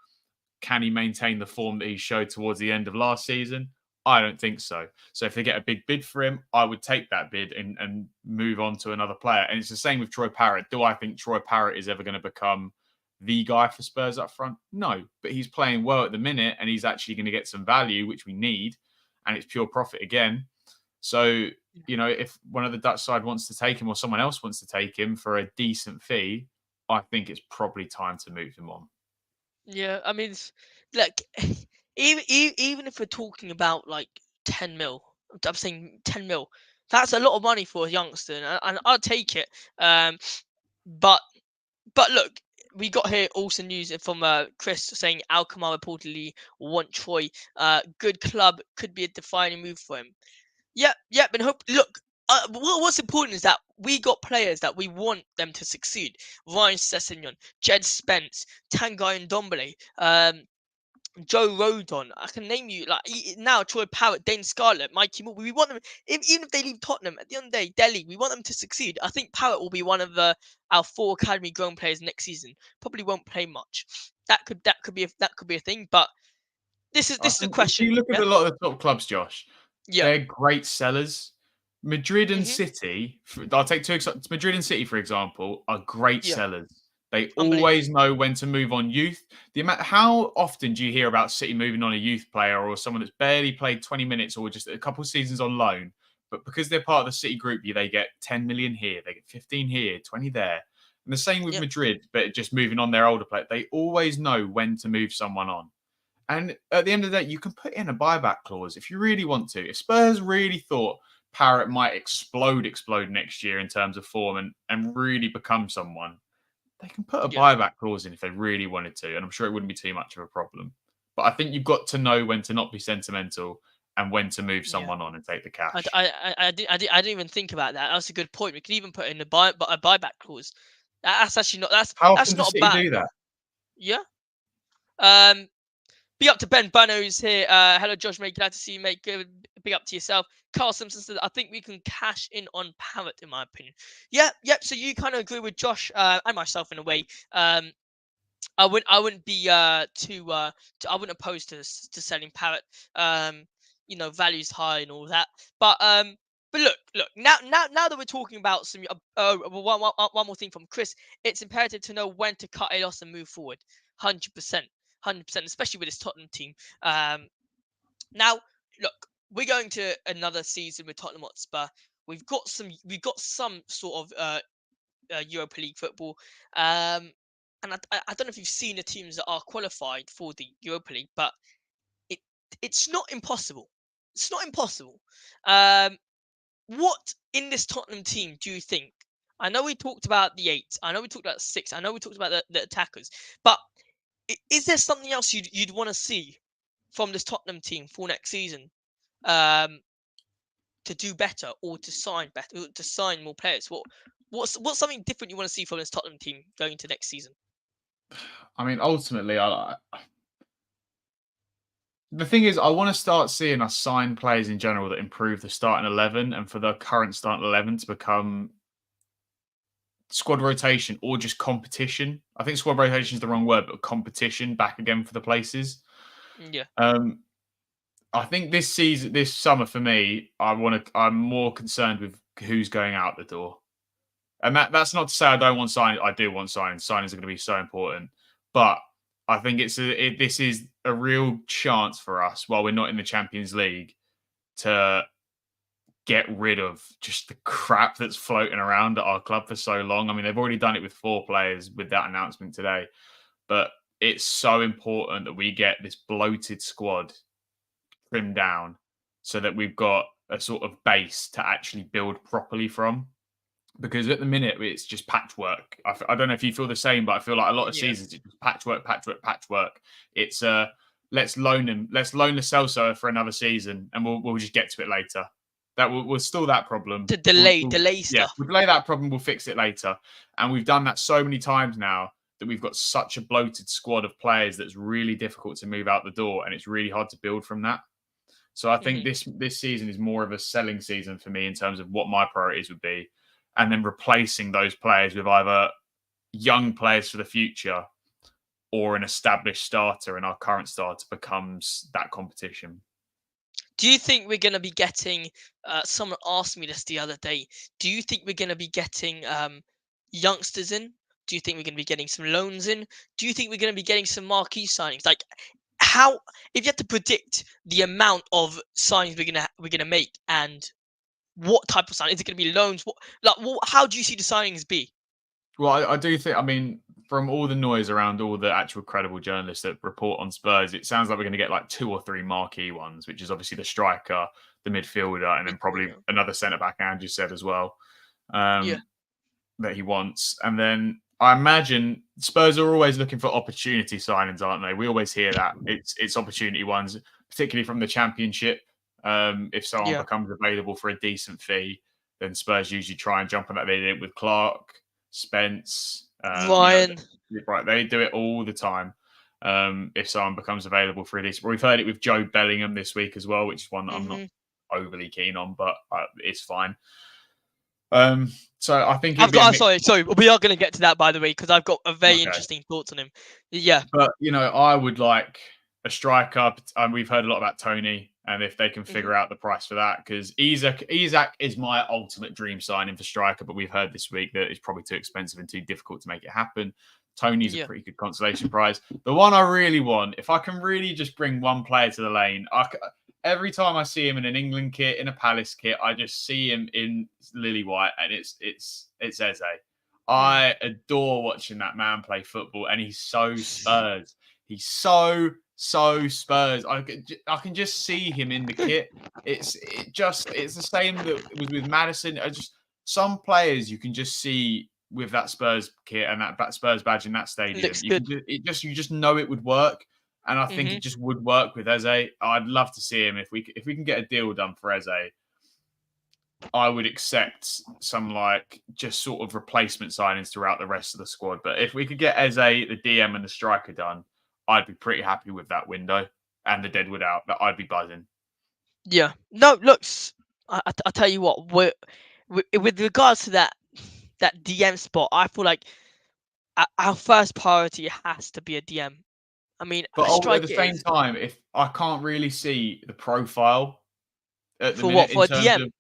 can he maintain the form that he showed towards the end of last season? I don't think so. So if they get a big bid for him, I would take that bid and move on to another player. And it's the same with Troy Parrott. Do I think Troy Parrott is ever going to become the guy for Spurs up front? No, but he's playing well at the minute and he's actually going to get some value, which we need. And it's pure profit again. So, if one of the Dutch side wants to take him or someone else wants to take him for a decent fee, I think it's probably time to move him on. Yeah, I mean, look, even if we're talking about like 10 mil, I'm saying 10 mil, that's a lot of money for a youngster, and I'll take it. But look, we got here also news from Chris saying Alkmaar reportedly want Troy. Good club, could be a defining move for him. Yep, and look, what's important is that we got players that we want them to succeed. Ryan Sessegnon, Djed Spence, Tanguy Ndombele, Joe Rodon. I can name you now. Troy Parrott, Dane Scarlett, Mikey Moore. We want them, even if they leave Tottenham at the end of the day, Delhi. We want them to succeed. I think Parrott will be one of our 4 academy grown players next season. Probably won't play much. That could be a thing. But this is the question. If you look at a lot of the top clubs, Josh, yeah, they're great sellers. Madrid and City, I'll take 2 examples. Madrid and City, for example, are great sellers. They always know when to move on youth. How often do you hear about City moving on a youth player or someone that's barely played 20 minutes or just a couple of seasons on loan? But because they're part of the City group, they get 10 million here, they get 15 here, 20 there. And the same with Madrid, but just moving on their older player. They always know when to move someone on. And at the end of the day, you can put in a buyback clause if you really want to. If Spurs really thought Parrott might explode next year in terms of form and really become someone, they can put a buyback clause in if they really wanted to. And I'm sure it wouldn't be too much of a problem. But I think you've got to know when to not be sentimental and when to move someone on and take the cash. I didn't even think about that. That's a good point. We could even put in a buyback clause. That's actually not. That's not City bad. Do that? Yeah. Big up to Ben Bano's here. Hello, Josh, mate. Glad to see you, mate. Big up to yourself. Carl Simpson says, I think we can cash in on Parrott, in my opinion. Yep. So you kind of agree with Josh and myself in a way. I wouldn't be I wouldn't oppose to selling Parrott. Value's high and all that. But look. Now that we're talking about some one more thing from Chris, it's imperative to know when to cut a loss and move forward. 100%, especially with this Tottenham team. Now, look, we're going to another season with Tottenham Hotspur. We've got some sort of Europa League football. And I don't know if you've seen the teams that are qualified for the Europa League, but it's not impossible. It's not impossible. What in this Tottenham team do you think? I know we talked about the 8. I know we talked about 6. I know we talked about the attackers. But is there something else you'd want to see from this Tottenham team for next season? To do better or to sign better, to sign more players? What's something different you want to see from this Tottenham team going into next season? I mean, ultimately, the thing is, I want to start seeing us sign players in general that improve the starting 11 and for the current starting 11 to become squad rotation or just competition. I think squad rotation is the wrong word, but competition back again for the places. Yeah. I think this summer for me, I'm more concerned with who's going out the door. And that's not to say I don't want signings. I do want signings. Signings are going to be so important. But I think this is a real chance for us, while we're not in the Champions League, to get rid of just the crap that's floating around at our club for so long. I mean, they've already done it with 4 players with that announcement today. But it's so important that we get this bloated squad trimmed down so that we've got a sort of base to actually build properly from. Because at the minute, it's just patchwork. I don't know if you feel the same, but I feel like a lot of seasons, it's just patchwork. It's let's loan Lo Celso for another season, and we'll just get to it later. That we'll still that problem. To delay stuff. Yeah, we'll delay that problem. We'll fix it later. And we've done that so many times now that we've got such a bloated squad of players that's really difficult to move out the door, and it's really hard to build from that. So I think this season is more of a selling season for me in terms of what my priorities would be. And then replacing those players with either young players for the future or an established starter, and our current starter becomes that competition. Do you think we're going to be getting, someone asked me this the other day, do you think we're going to be getting youngsters in? Do you think we're going to be getting some loans in? Do you think we're going to be getting some marquee signings? Like, how, if you had to predict the amount of signings we're gonna make and what type of signing, is it going to be loans? How do you see the signings be? Well, I do think, I mean, from all the noise around all the actual credible journalists that report on Spurs, it sounds like we're going to get like 2 or 3 marquee ones, which is obviously the striker, the midfielder, and then probably another centre-back, Ange said as well, that he wants. And then I imagine Spurs are always looking for opportunity signings, aren't they? We always hear that. It's opportunity ones, particularly from the Championship. If someone becomes available for a decent fee, then Spurs usually try and jump on that. They did it with Clark, Spence, Ryan. Right, they do it all the time. If someone becomes available for a decent, we've heard it with Joe Bellingham this week as well, which is one that I'm not overly keen on, but it's fine. So I think sorry, we are going to get to that, by the way, because I've got a very interesting thoughts on him. Yeah, but I would like a striker. We've heard a lot about Tony, and if they can figure out the price for that, because Isak is my ultimate dream signing for striker, but we've heard this week that it's probably too expensive and too difficult to make it happen. Tony's a pretty good consolation prize. The one I really want, if I can really just bring one player to the lane, every time I see him in an England kit, in a Palace kit, I just see him in lily white, and it's Eze. I adore watching that man play football, and he's so Spurs. He's so Spurs. I can just see him in the kit. It's the same that was with Maddison. Some players you can just see with that Spurs kit and that Spurs badge in that stadium. Looks good. You just know it would work. And I think it just would work with Eze. I'd love to see him if we can get a deal done for Eze. I would accept some just sort of replacement signings throughout the rest of the squad. But if we could get Eze, the DM, and the striker done, I'd be pretty happy with that window and the Deadwood out. That I'd be buzzing. Yeah. No, looks. I tell you what. With regards to that DM spot, I feel like our first priority has to be a DM. I mean, but a at the striker same is time, if I can't really see the profile at the for what minute in for a terms DM. of,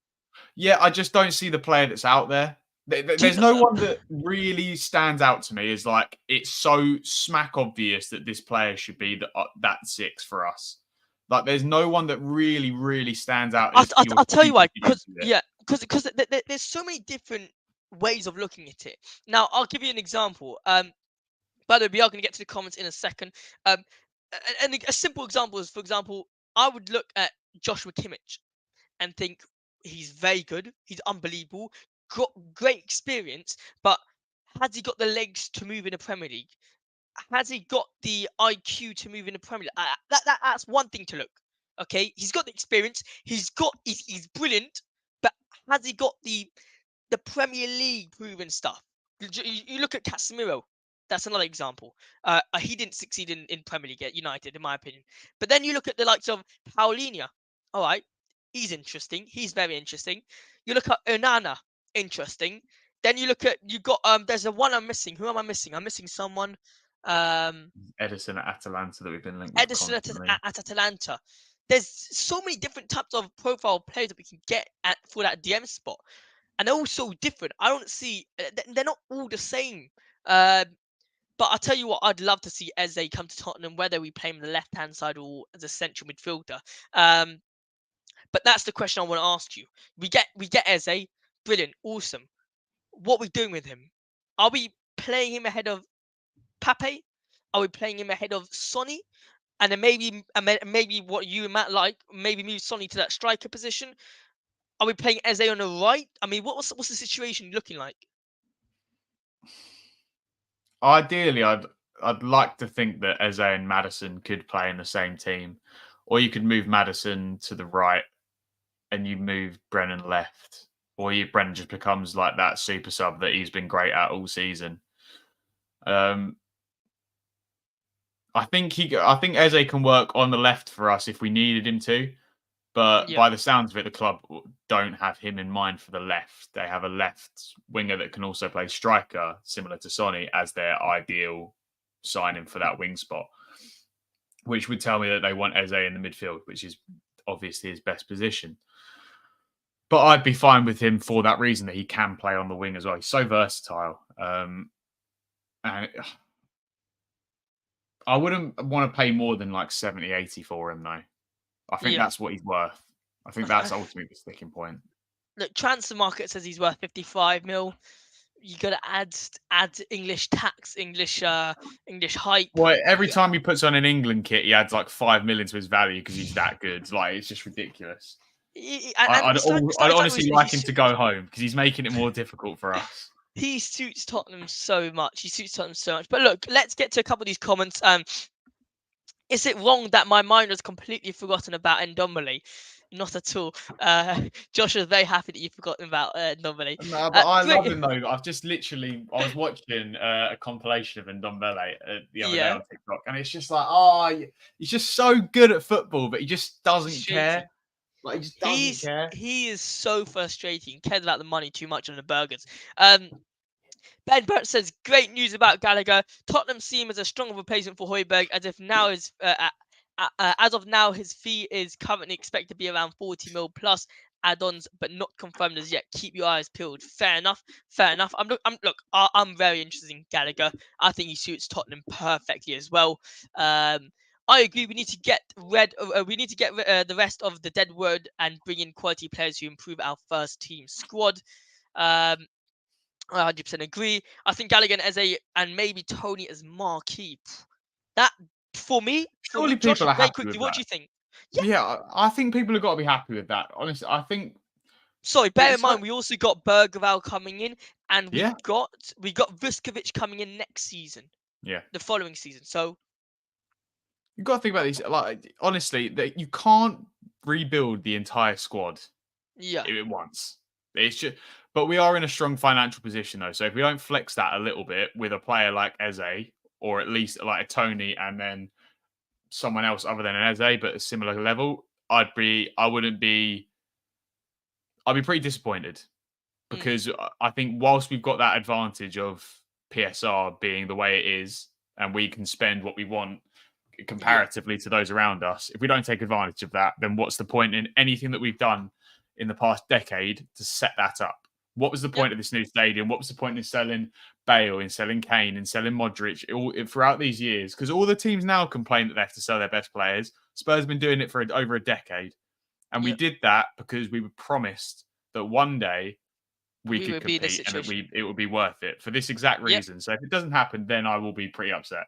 yeah, I just don't see the player that's out there. Do you There's no one that really stands out to me as like it's so smack obvious that this player should be that 6 for us. Like, there's no one that really stands out as I'll tell you why. because Because there's so many different ways of looking at it. Now, I'll give you an example. By the way, we are going to get to the comments in a second. And a simple example is, for example, I would look at Joshua Kimmich and think he's very good. He's unbelievable. Got great experience, but has he got the legs to move in the Premier League? Has he got the IQ to move in the Premier League? That's one thing to look. Okay, he's got the experience. He's brilliant, but has he got the Premier League proven stuff? You look at Casemiro. That's another example. He didn't succeed in Premier League at United, in my opinion. But then you look at the likes of Paulinho. All right, he's interesting. He's very interesting. You look at Onana, interesting. Then you look at there's a one I'm missing. Who am I missing? I'm missing someone. Edison at Atalanta that we've been linked with constantly. At Atalanta. There's so many different types of profile players that we can get for that DM spot, and they're all so different. I don't see they're not all the same. But I'll tell you what, I'd love to see Eze come to Tottenham, whether we play him on the left-hand side or as a central midfielder. But that's the question I want to ask you. We get Eze, brilliant, awesome. What are we doing with him? Are we playing him ahead of Pape? Are we playing him ahead of Sonny? And then maybe what you might like, maybe move Sonny to that striker position. Are we playing Eze on the right? I mean, what's the situation looking like? Ideally, I'd like to think that Eze and Maddison could play in the same team, or you could move Maddison to the right and you move Brennan left, or Brennan just becomes like that super sub that he's been great at all season. I think Eze can work on the left for us if we needed him to, but by the sounds of it, the club don't have him in mind for the left. They have a left winger that can also play striker, similar to Sonny, as their ideal signing for that wing spot, which would tell me that they want Eze in the midfield, which is obviously his best position. But I'd be fine with him for that reason, that he can play on the wing as well. He's so versatile. And I wouldn't want to pay more than like 70, 80 for him, though. I think that's what he's worth. I think that's ultimately the sticking point. Look, transfer market says he's worth 55 mil. You got to add English tax, English hype. Well, every time he puts on an England kit, he adds like 5 million to his value because he's that good. Like, it's just ridiculous. I'd honestly like him to go home because he's making it more difficult for us. He suits Tottenham so much. But look, let's get to a couple of these comments. Is it wrong that my mind was completely forgotten about Ndombele? Not at all. Josh is very happy that you've forgotten about Ndombele. No, but I love him though. I was watching a compilation of Ndombele the other day on TikTok, and it's just like, he's just so good at football, but he just doesn't care. Like, he just doesn't care. He is so frustrating. He cares about the money too much on the burgers. Ben Burt says, great news about Gallagher. Tottenham see him as a strong replacement for Hojberg, as of now, his fee is currently expected to be around 40 mil plus add-ons, but not confirmed as yet. Keep your eyes peeled. Fair enough. I'm very interested in Gallagher. I think he suits Tottenham perfectly as well. I agree. We need to get the rest of the deadwood and bring in quality players who improve our first team squad. I 100% agree. I think Gallagher and Eze and maybe Tony as marquee. That for me. Surely people are happy with that. What do you think? Yeah, I think people have got to be happy with that. Honestly, I think. Sorry, bear in mind we also got Bergvall coming in, and we got Vuskovic coming in next season. Yeah. The following season. So you've got to think about these. Like, honestly, that you can't rebuild the entire squad. At once. It's just. But we are in a strong financial position, though. So if we don't flex that a little bit with a player like Eze, or at least like a Tony, and then someone else other than Eze, but a similar level, I'd be pretty disappointed because I think whilst we've got that advantage of PSR being the way it is, and we can spend what we want comparatively to those around us, if we don't take advantage of that, then what's the point in anything that we've done in the past decade to set that up? What was the point of this new stadium? What was the point in selling Bale, in selling Kane, in selling Modric throughout these years? Because all the teams now complain that they have to sell their best players. Spurs have been doing it for over a decade. And we did that because we were promised that one day we could compete and that it would be worth it for this exact reason. So if it doesn't happen, then I will be pretty upset.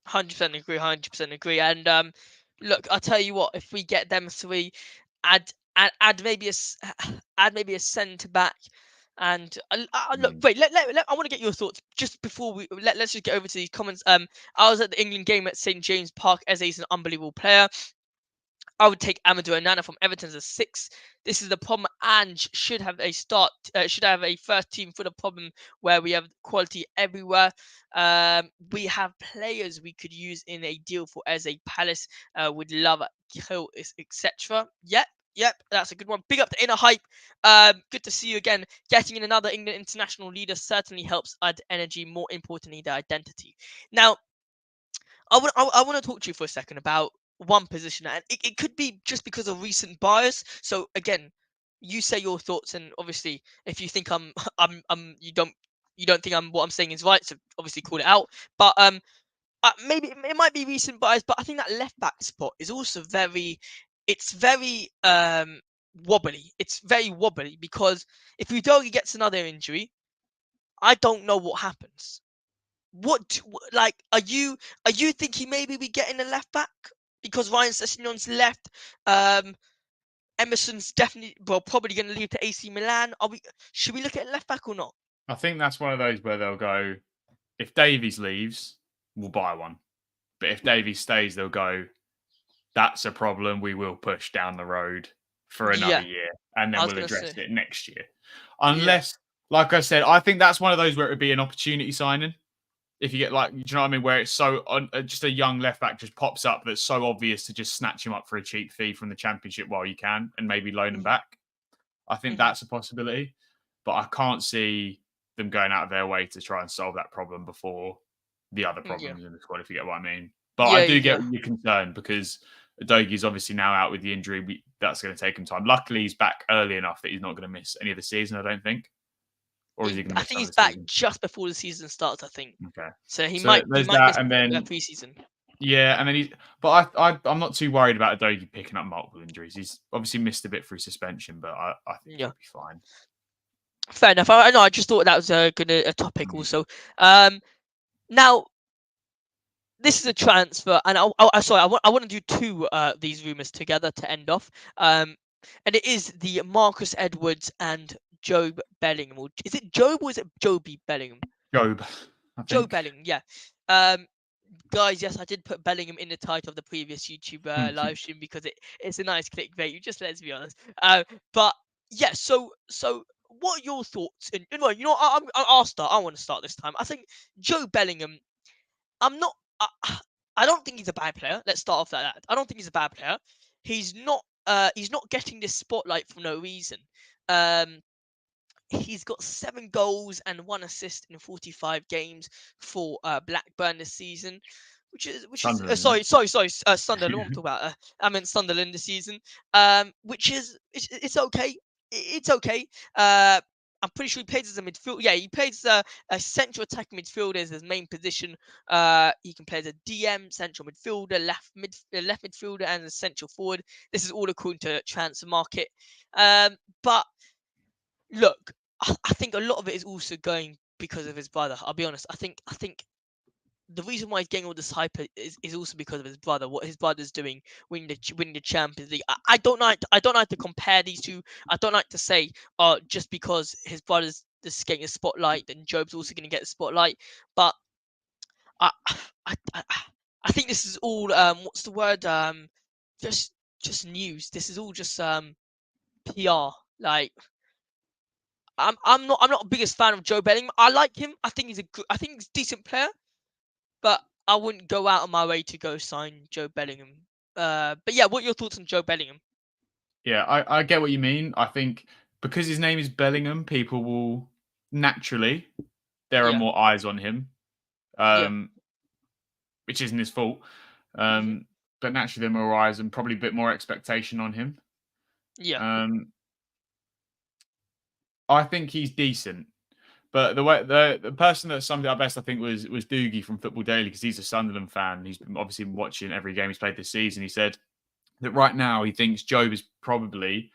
100% agree. 100% agree. And look, I'll tell you what. If we get them three, add maybe a centre back, and look. Wait. I want to get your thoughts just before we let's just get over to these comments. I was at the England game at St James Park. Eze is an unbelievable player. I would take Amadou Onana from Everton as a 6. This is the problem. Ange should have a first team for the problem where we have quality everywhere. We have players we could use in a deal for Eze. Palace would love Hill, etc. Yep, that's a good one. Big up to Inner Hype. Good to see you again. Getting in another England international leader certainly helps add energy. More importantly, their identity. Now, I want to talk to you for a second about one position, and it could be just because of recent bias. So again, you say your thoughts, and obviously, if you think you don't think what I'm saying is right, so obviously call it out. But maybe it might be recent bias, but I think that left back spot is also very wobbly. It's very wobbly because if Udogie gets another injury, I don't know what happens. Are you thinking maybe we get in a left back because Ryan Sessegnon's left? Emerson's probably going to leave to AC Milan. Should we look at left back or not? I think that's one of those where they'll go, if Davies leaves, we'll buy one. But if Davies stays, they'll go, that's a problem we will push down the road for another year, and then we'll address it next year. Unless, like I said, I think that's one of those where it would be an opportunity signing. If you get do you know what I mean? Where it's so just a young left back just pops up that's so obvious to just snatch him up for a cheap fee from the Championship while you can, and maybe loan him back. I think that's a possibility, but I can't see them going out of their way to try and solve that problem before the other problems in the squad. If you get what I mean. But I do get your concern because Udogie's obviously now out with the injury. That's going to take him time. Luckily, he's back early enough that he's not going to miss any of the season, I don't think. Or is he going to miss? I think he's back just before the season starts, I think. Okay. So he might miss and then pre-season. Yeah, and then I'm not too worried about Udogie picking up multiple injuries. He's obviously missed a bit through suspension, but I think he'll be fine. Fair enough. I just thought that was a topic also. Now, this is a transfer, and I want to do two these rumours together to end off. And it is the Marcus Edwards and Jobe Bellingham. Is it Jobe or is it Joby Bellingham? Jobe Bellingham, yeah. Guys, yes, I did put Bellingham in the title of the previous YouTube live stream because it's a nice clickbait. Let's be honest. But yeah, so what are your thoughts? I'll start. I want to start this time. I think Jobe Bellingham. I don't think he's a bad player. Let's start off like that. I don't think he's a bad player. He's not getting this spotlight for no reason. He's got 7 goals and 1 assist in 45 games for Blackburn this season, which is sorry, Sunderland. What I'm talking about? I meant Sunderland this season. Which is it's okay. It's okay. I'm pretty sure he plays as a midfield. Yeah, he plays a central attacking midfielder as his main position. He can play as a DM, central midfielder, left midfielder, and a central forward. This is all according to Transfer Market. But look, I think a lot of it is also going because of his brother. I'll be honest. I think the reason why he's getting all this hype is also because of his brother. What his brother's doing, winning the Champions League. I don't like to compare these two. I don't like to say, just because his brother's just getting a spotlight, then Jobe's also going to get the spotlight. But I think this is all what's the word? Just news. This is all just PR. Like, I'm not the biggest fan of Jobe Bellingham. I like him. I think he's a decent player. But I wouldn't go out of my way to go sign Joe Bellingham. But yeah, what are your thoughts on Joe Bellingham? Yeah, I get what you mean. I think because his name is Bellingham, people will naturally, there are Yeah, more eyes on him, yeah, which isn't his fault. hmm But naturally, there are more eyes and probably a bit more expectation on him. yeah, Um, I think he's decent. But the person that summed it up best, I think, was Udogie from Football Daily, because he's a Sunderland fan. He's obviously been watching every game he's played this season. He said that right now he thinks Job is probably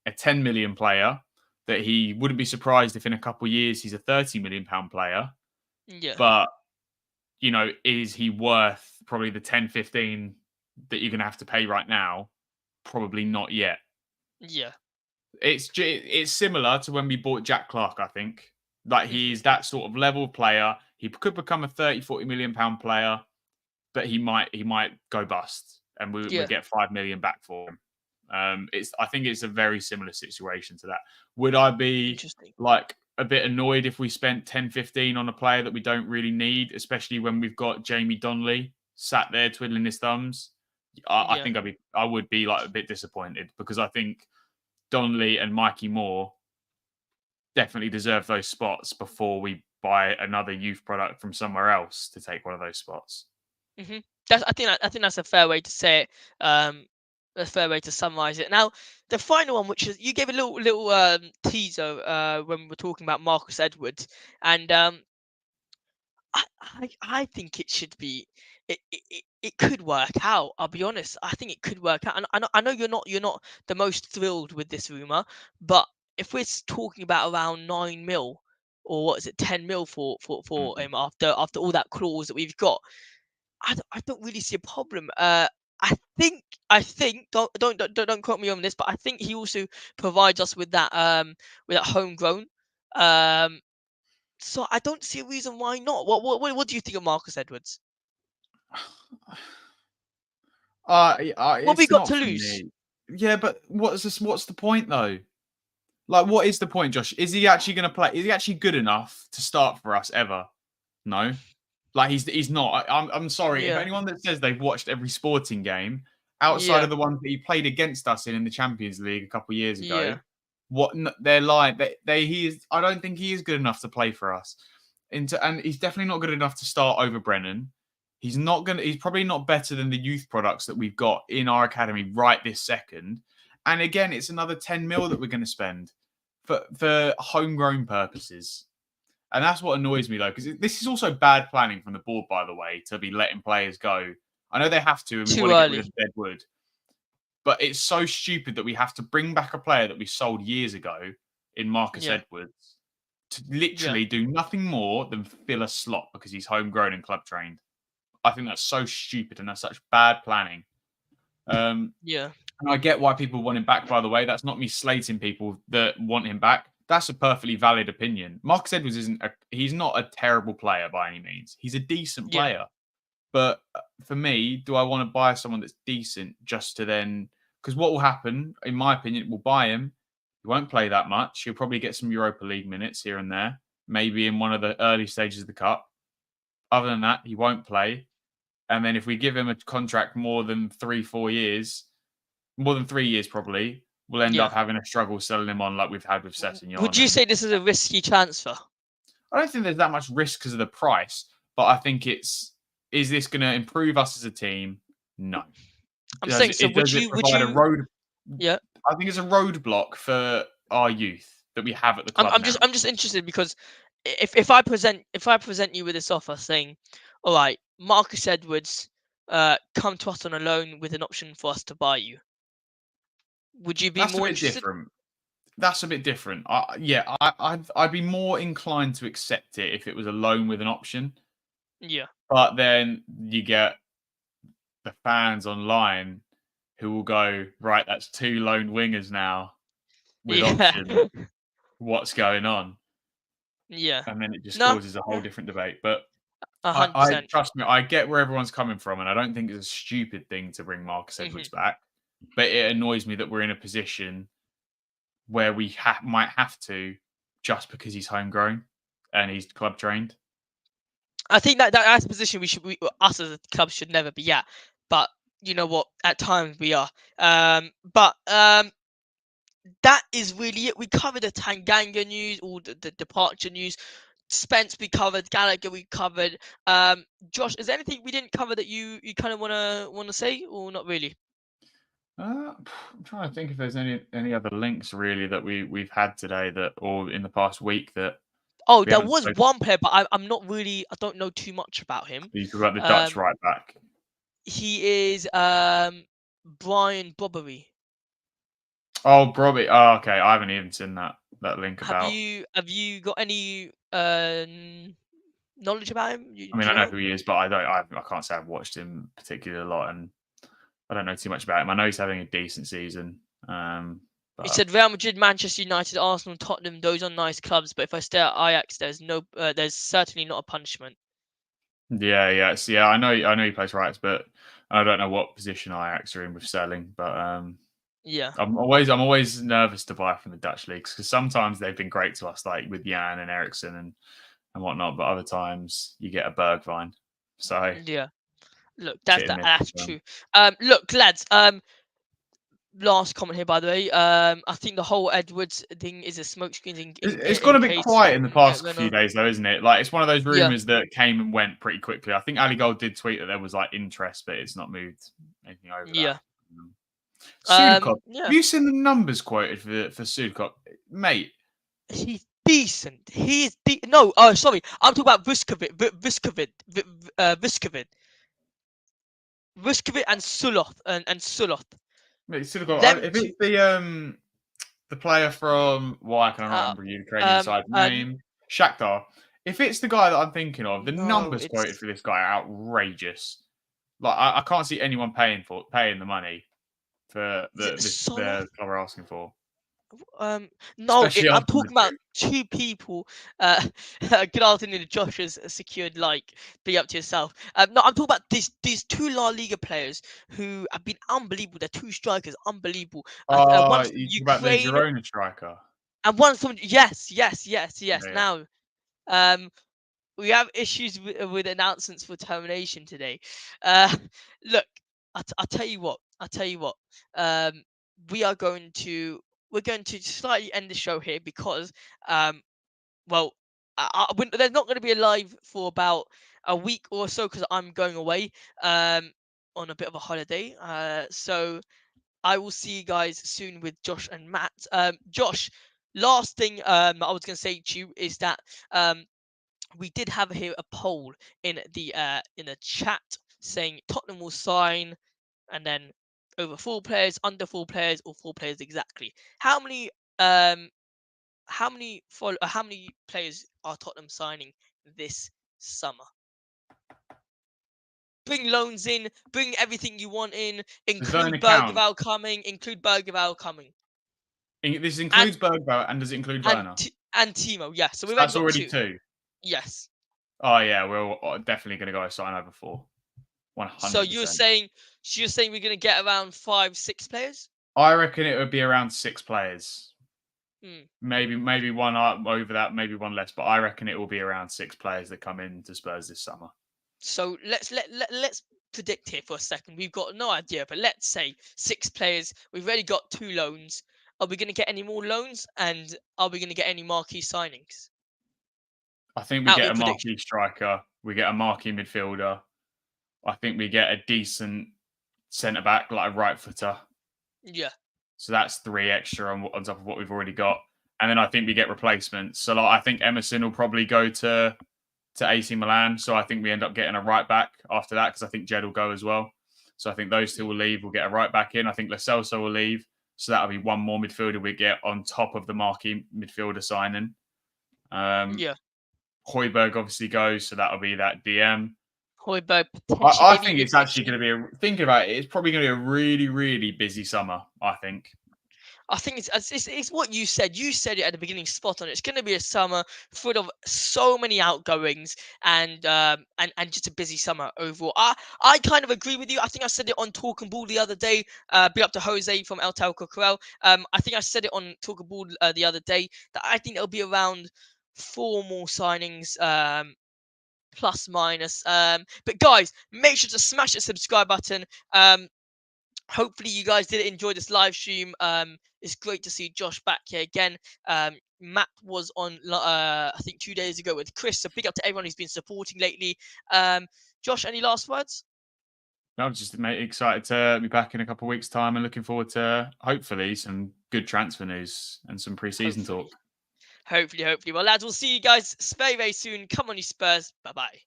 a 10 million player, that he wouldn't be surprised if in a couple of years he's a 30 million pound player. yeah, But, is he worth probably the 10, 15 that you're going to have to pay right now? Probably not yet. yeah, It's similar to when we bought Jack Clark, I think. Like, hmm he's that sort of level player. He could become a 30, 40 million pound player, but he might go bust, and we yeah. get 5 million back for him. I think it's a very similar situation to that. Would I be Interesting. like a bit annoyed if we spent 10, 15 on a player that we don't really need, especially when we've got Jamie Donnelly sat there twiddling his thumbs? I Yeah, think I would be like a bit disappointed, because I think Donnelly and Mikey Moore definitely deserve those spots before we buy another youth product from somewhere else to take one of those spots. hmm I think that's a fair way to say it. A fair way to summarize it. Now, the final one, which is you gave a little teaser when we were talking about Marcus Edwards, and I think it should be it could work out. I'll be honest. I think it could work out. And I know you're not the most thrilled with this rumor, but if we're talking about around 9 mil, or what is it, 10 mil for Mm. him after all that clause that we've got, I don't really see a problem. I think don't quote me on this, but I think he also provides us with that homegrown. Um, so I don't see a reason why not. What do you think of Marcus Edwards? What have we It's got not to for lose? me. Yeah, but what's the point though? Like, what is the point, Josh? Is he actually going to play? Is he actually good enough to start for us ever? No. Like, he's not. I'm sorry. If Yeah, anyone that says they've watched every sporting game outside yeah, of the ones that he played against us in the Champions League a couple of years ago, yeah, they're lying. He is. I don't think he is good enough to play for us. And he's definitely not good enough to start over Brennan. He's not gonna. He's probably not better than the youth products that we've got in our academy right this second. And again, it's another 10 mil that we're going to spend for homegrown purposes. And that's what annoys me, though, because this is also bad planning from the board, by the way, to be letting players go. I know they have to, and we too want to get rid of early. Deadwood, but it's so stupid that we have to bring back a player that we sold years ago in Marcus Yeah, Edwards to yeah, literally do nothing more than fill a slot because he's homegrown and club trained. I think that's so stupid, and that's such bad planning. yeah, And I get why people want him back, by the way. That's not me slating people that want him back. That's a perfectly valid opinion. Marcus Edwards he's not a terrible player by any means. He's a decent yeah, player. But for me, do I want to buy someone that's decent just to then? Because what will happen, in my opinion, we'll buy him. He won't play that much. He'll probably get some Europa League minutes here and there, maybe in one of the early stages of the cup. Other than that, he won't play. And then if we give him a contract more than 3-4 years, more than 3 years probably, we'll end yeah. up having a struggle selling him on like we've had with Would Sessegnon. you And say this is a risky transfer? I don't think there's that much risk because of the price, but I think is this going to improve us as a team? No. I'm saying, so Does it would provide a you? road? Yeah. I think it's a roadblock for our youth that we have at the I'm club I'm now. just I'm just interested because if I present you with this offer saying, all right, Marcus Edwards, come to us on a loan with an option for us to buy you, would you be That's a more bit interested? different. That's a bit different. I'd be more inclined to accept it if it was a loan with an option. Yeah. But then you get the fans online who will go, right, that's two lone wingers now with Yeah. options. What's going on? Yeah. And then it just No. causes a whole different debate. But a hundred I percent. trust me, I get where everyone's coming from, and I don't think it's a stupid thing to bring Marcus Mhm. Edwards back. But it annoys me that we're in a position where we might have to just because he's homegrown and he's club trained. I think that's a position us as a club should never be at. But you know what? At times we are. But that is really it. We covered the Tanganga news, all the departure news. Spence we covered, Gallagher we covered. Josh, is there anything we didn't cover that you kind of wanna say, or not really? I'm trying to think if there's any other links really that we've had today that, or in the past week, that Oh, we there haven't was spoken. one player, but I'm not really. I don't know too much about him. You talk about the Dutch right back. He is Brian Bobbery. Oh, Robbie. Oh, okay. I haven't even seen that link Have about. you got any knowledge about him? I mean, Do you I know know? who he is, but I can't say I've watched him particularly a lot, and I don't know too much about him. I know he's having a decent season. He But said Real Madrid, Manchester United, Arsenal, Tottenham. Those are nice clubs, but if I stay at Ajax, there's certainly not a punishment. yeah. I know he plays right, but I don't know what position Ajax are in with selling. But Yeah. I'm always nervous to buy from the Dutch leagues because sometimes they've been great to us, like with Jan and Ericsson and whatnot. But other times you get a Bergwijn. So Yeah. Look, it's hit and miss. that's true. Look, lads. Last comment here, by the way. I think the whole Edwards thing is a smokescreen It's in gone a bit case quiet in the past few Renault. days, though, isn't it? Like it's one of those Yeah. rumors that came and went pretty quickly. I think Ali Gold did tweet that there was like interest, but it's not moved anything over that. Yeah. Sudakov, Yeah. have you seen the numbers quoted for Sudakov, mate? He's decent. He is no. Oh, sorry. I'm talking about Vuskovic, Vuskovic and Suloth and Suloth. Mate, Sudakov. Them If two. it's the player from why can I not remember Ukrainian side name Shakhtar. If it's the guy that I'm thinking of, the no, numbers quoted it's for this guy are outrageous. Like I can't see anyone paying the money for is it Soloth? the club are asking for, No, especially I'm after talking about Madrid. two people. Good afternoon, Josh has secured like. Be up to yourself. No, I'm talking about these two La Liga players who have been unbelievable. They're two strikers, unbelievable. One from You talk about the Ukraine Girona striker. and one from yes. Yeah. Now, um, we have issues with announcements for termination today. Look, I'll tell you what. I'll tell you what. Um, we are going to we're going to slightly end the show here because well, there's not going to be a live for about a week or so because I'm going away on a bit of a holiday. So I will see you guys soon with Josh and Matt. Josh, last thing I was going to say to you is that we did have here a poll in the chat saying Tottenham will sign and then over 4 players, under 4 players, or 4 players exactly. How many how many players are Tottenham signing this summer? Bring loans in, bring everything you want in, There's an include account. Bergvall coming, This and includes Bergvall, and does it include Werner? And Timo. Yeah, so So we've already that's got already 2. two. Yes. Oh yeah, we're definitely going to go sign over 4. So 100%. you're saying we're gonna get around 5-6 players? I reckon it would be around 6 players. Hmm. Maybe one over that, maybe one less, but I reckon it will be around 6 players that come into Spurs this summer. So let's predict here for a second. We've got no idea, but let's say 6 players. We've already got 2 loans. Are we going to get any more loans? And are we going to get any marquee signings? I think we Out get your a prediction. marquee striker. We get a marquee midfielder. I think we get a decent centre back, like a right footer. Yeah. So that's 3 extra on top of what we've already got. And then I think we get replacements. So like, I think Emerson will probably go to AC Milan. So I think we end up getting a right back after that because I think Djed will go as well. So I think those 2 will leave. We'll get a right back in. I think Lo Celso will leave. So that'll be one more midfielder we get on top of the marquee midfielder signing. Yeah. Hojberg obviously goes. So that'll be that DM. Hojberg potentially. I Maybe think even it's actually going to be, thinking about it, it's probably going to be a really, really busy summer, I think. I think it's what you said. You said it at the beginning, spot on. It's going to be a summer full of so many outgoings and just a busy summer overall. I kind of agree with you. I think I said it on Talk and Ball the other day. Big up to Jose from El Tal Coquerel. I think I said it on Talk and Ball the other day that I think there'll be around 4 more signings plus minus. But guys, make sure to smash the subscribe button. Hopefully you guys did enjoy this live stream. It's great to see Josh back here again. Matt was on, I think 2 days ago with Chris. So big up to everyone who's been supporting lately. Josh, any last words? No, I'm just excited to be back in a couple of weeks' time and looking forward to hopefully some good transfer news and some pre-season talk. Hopefully. Well, lads, we'll see you guys very, very soon. Come on, you Spurs. Bye-bye.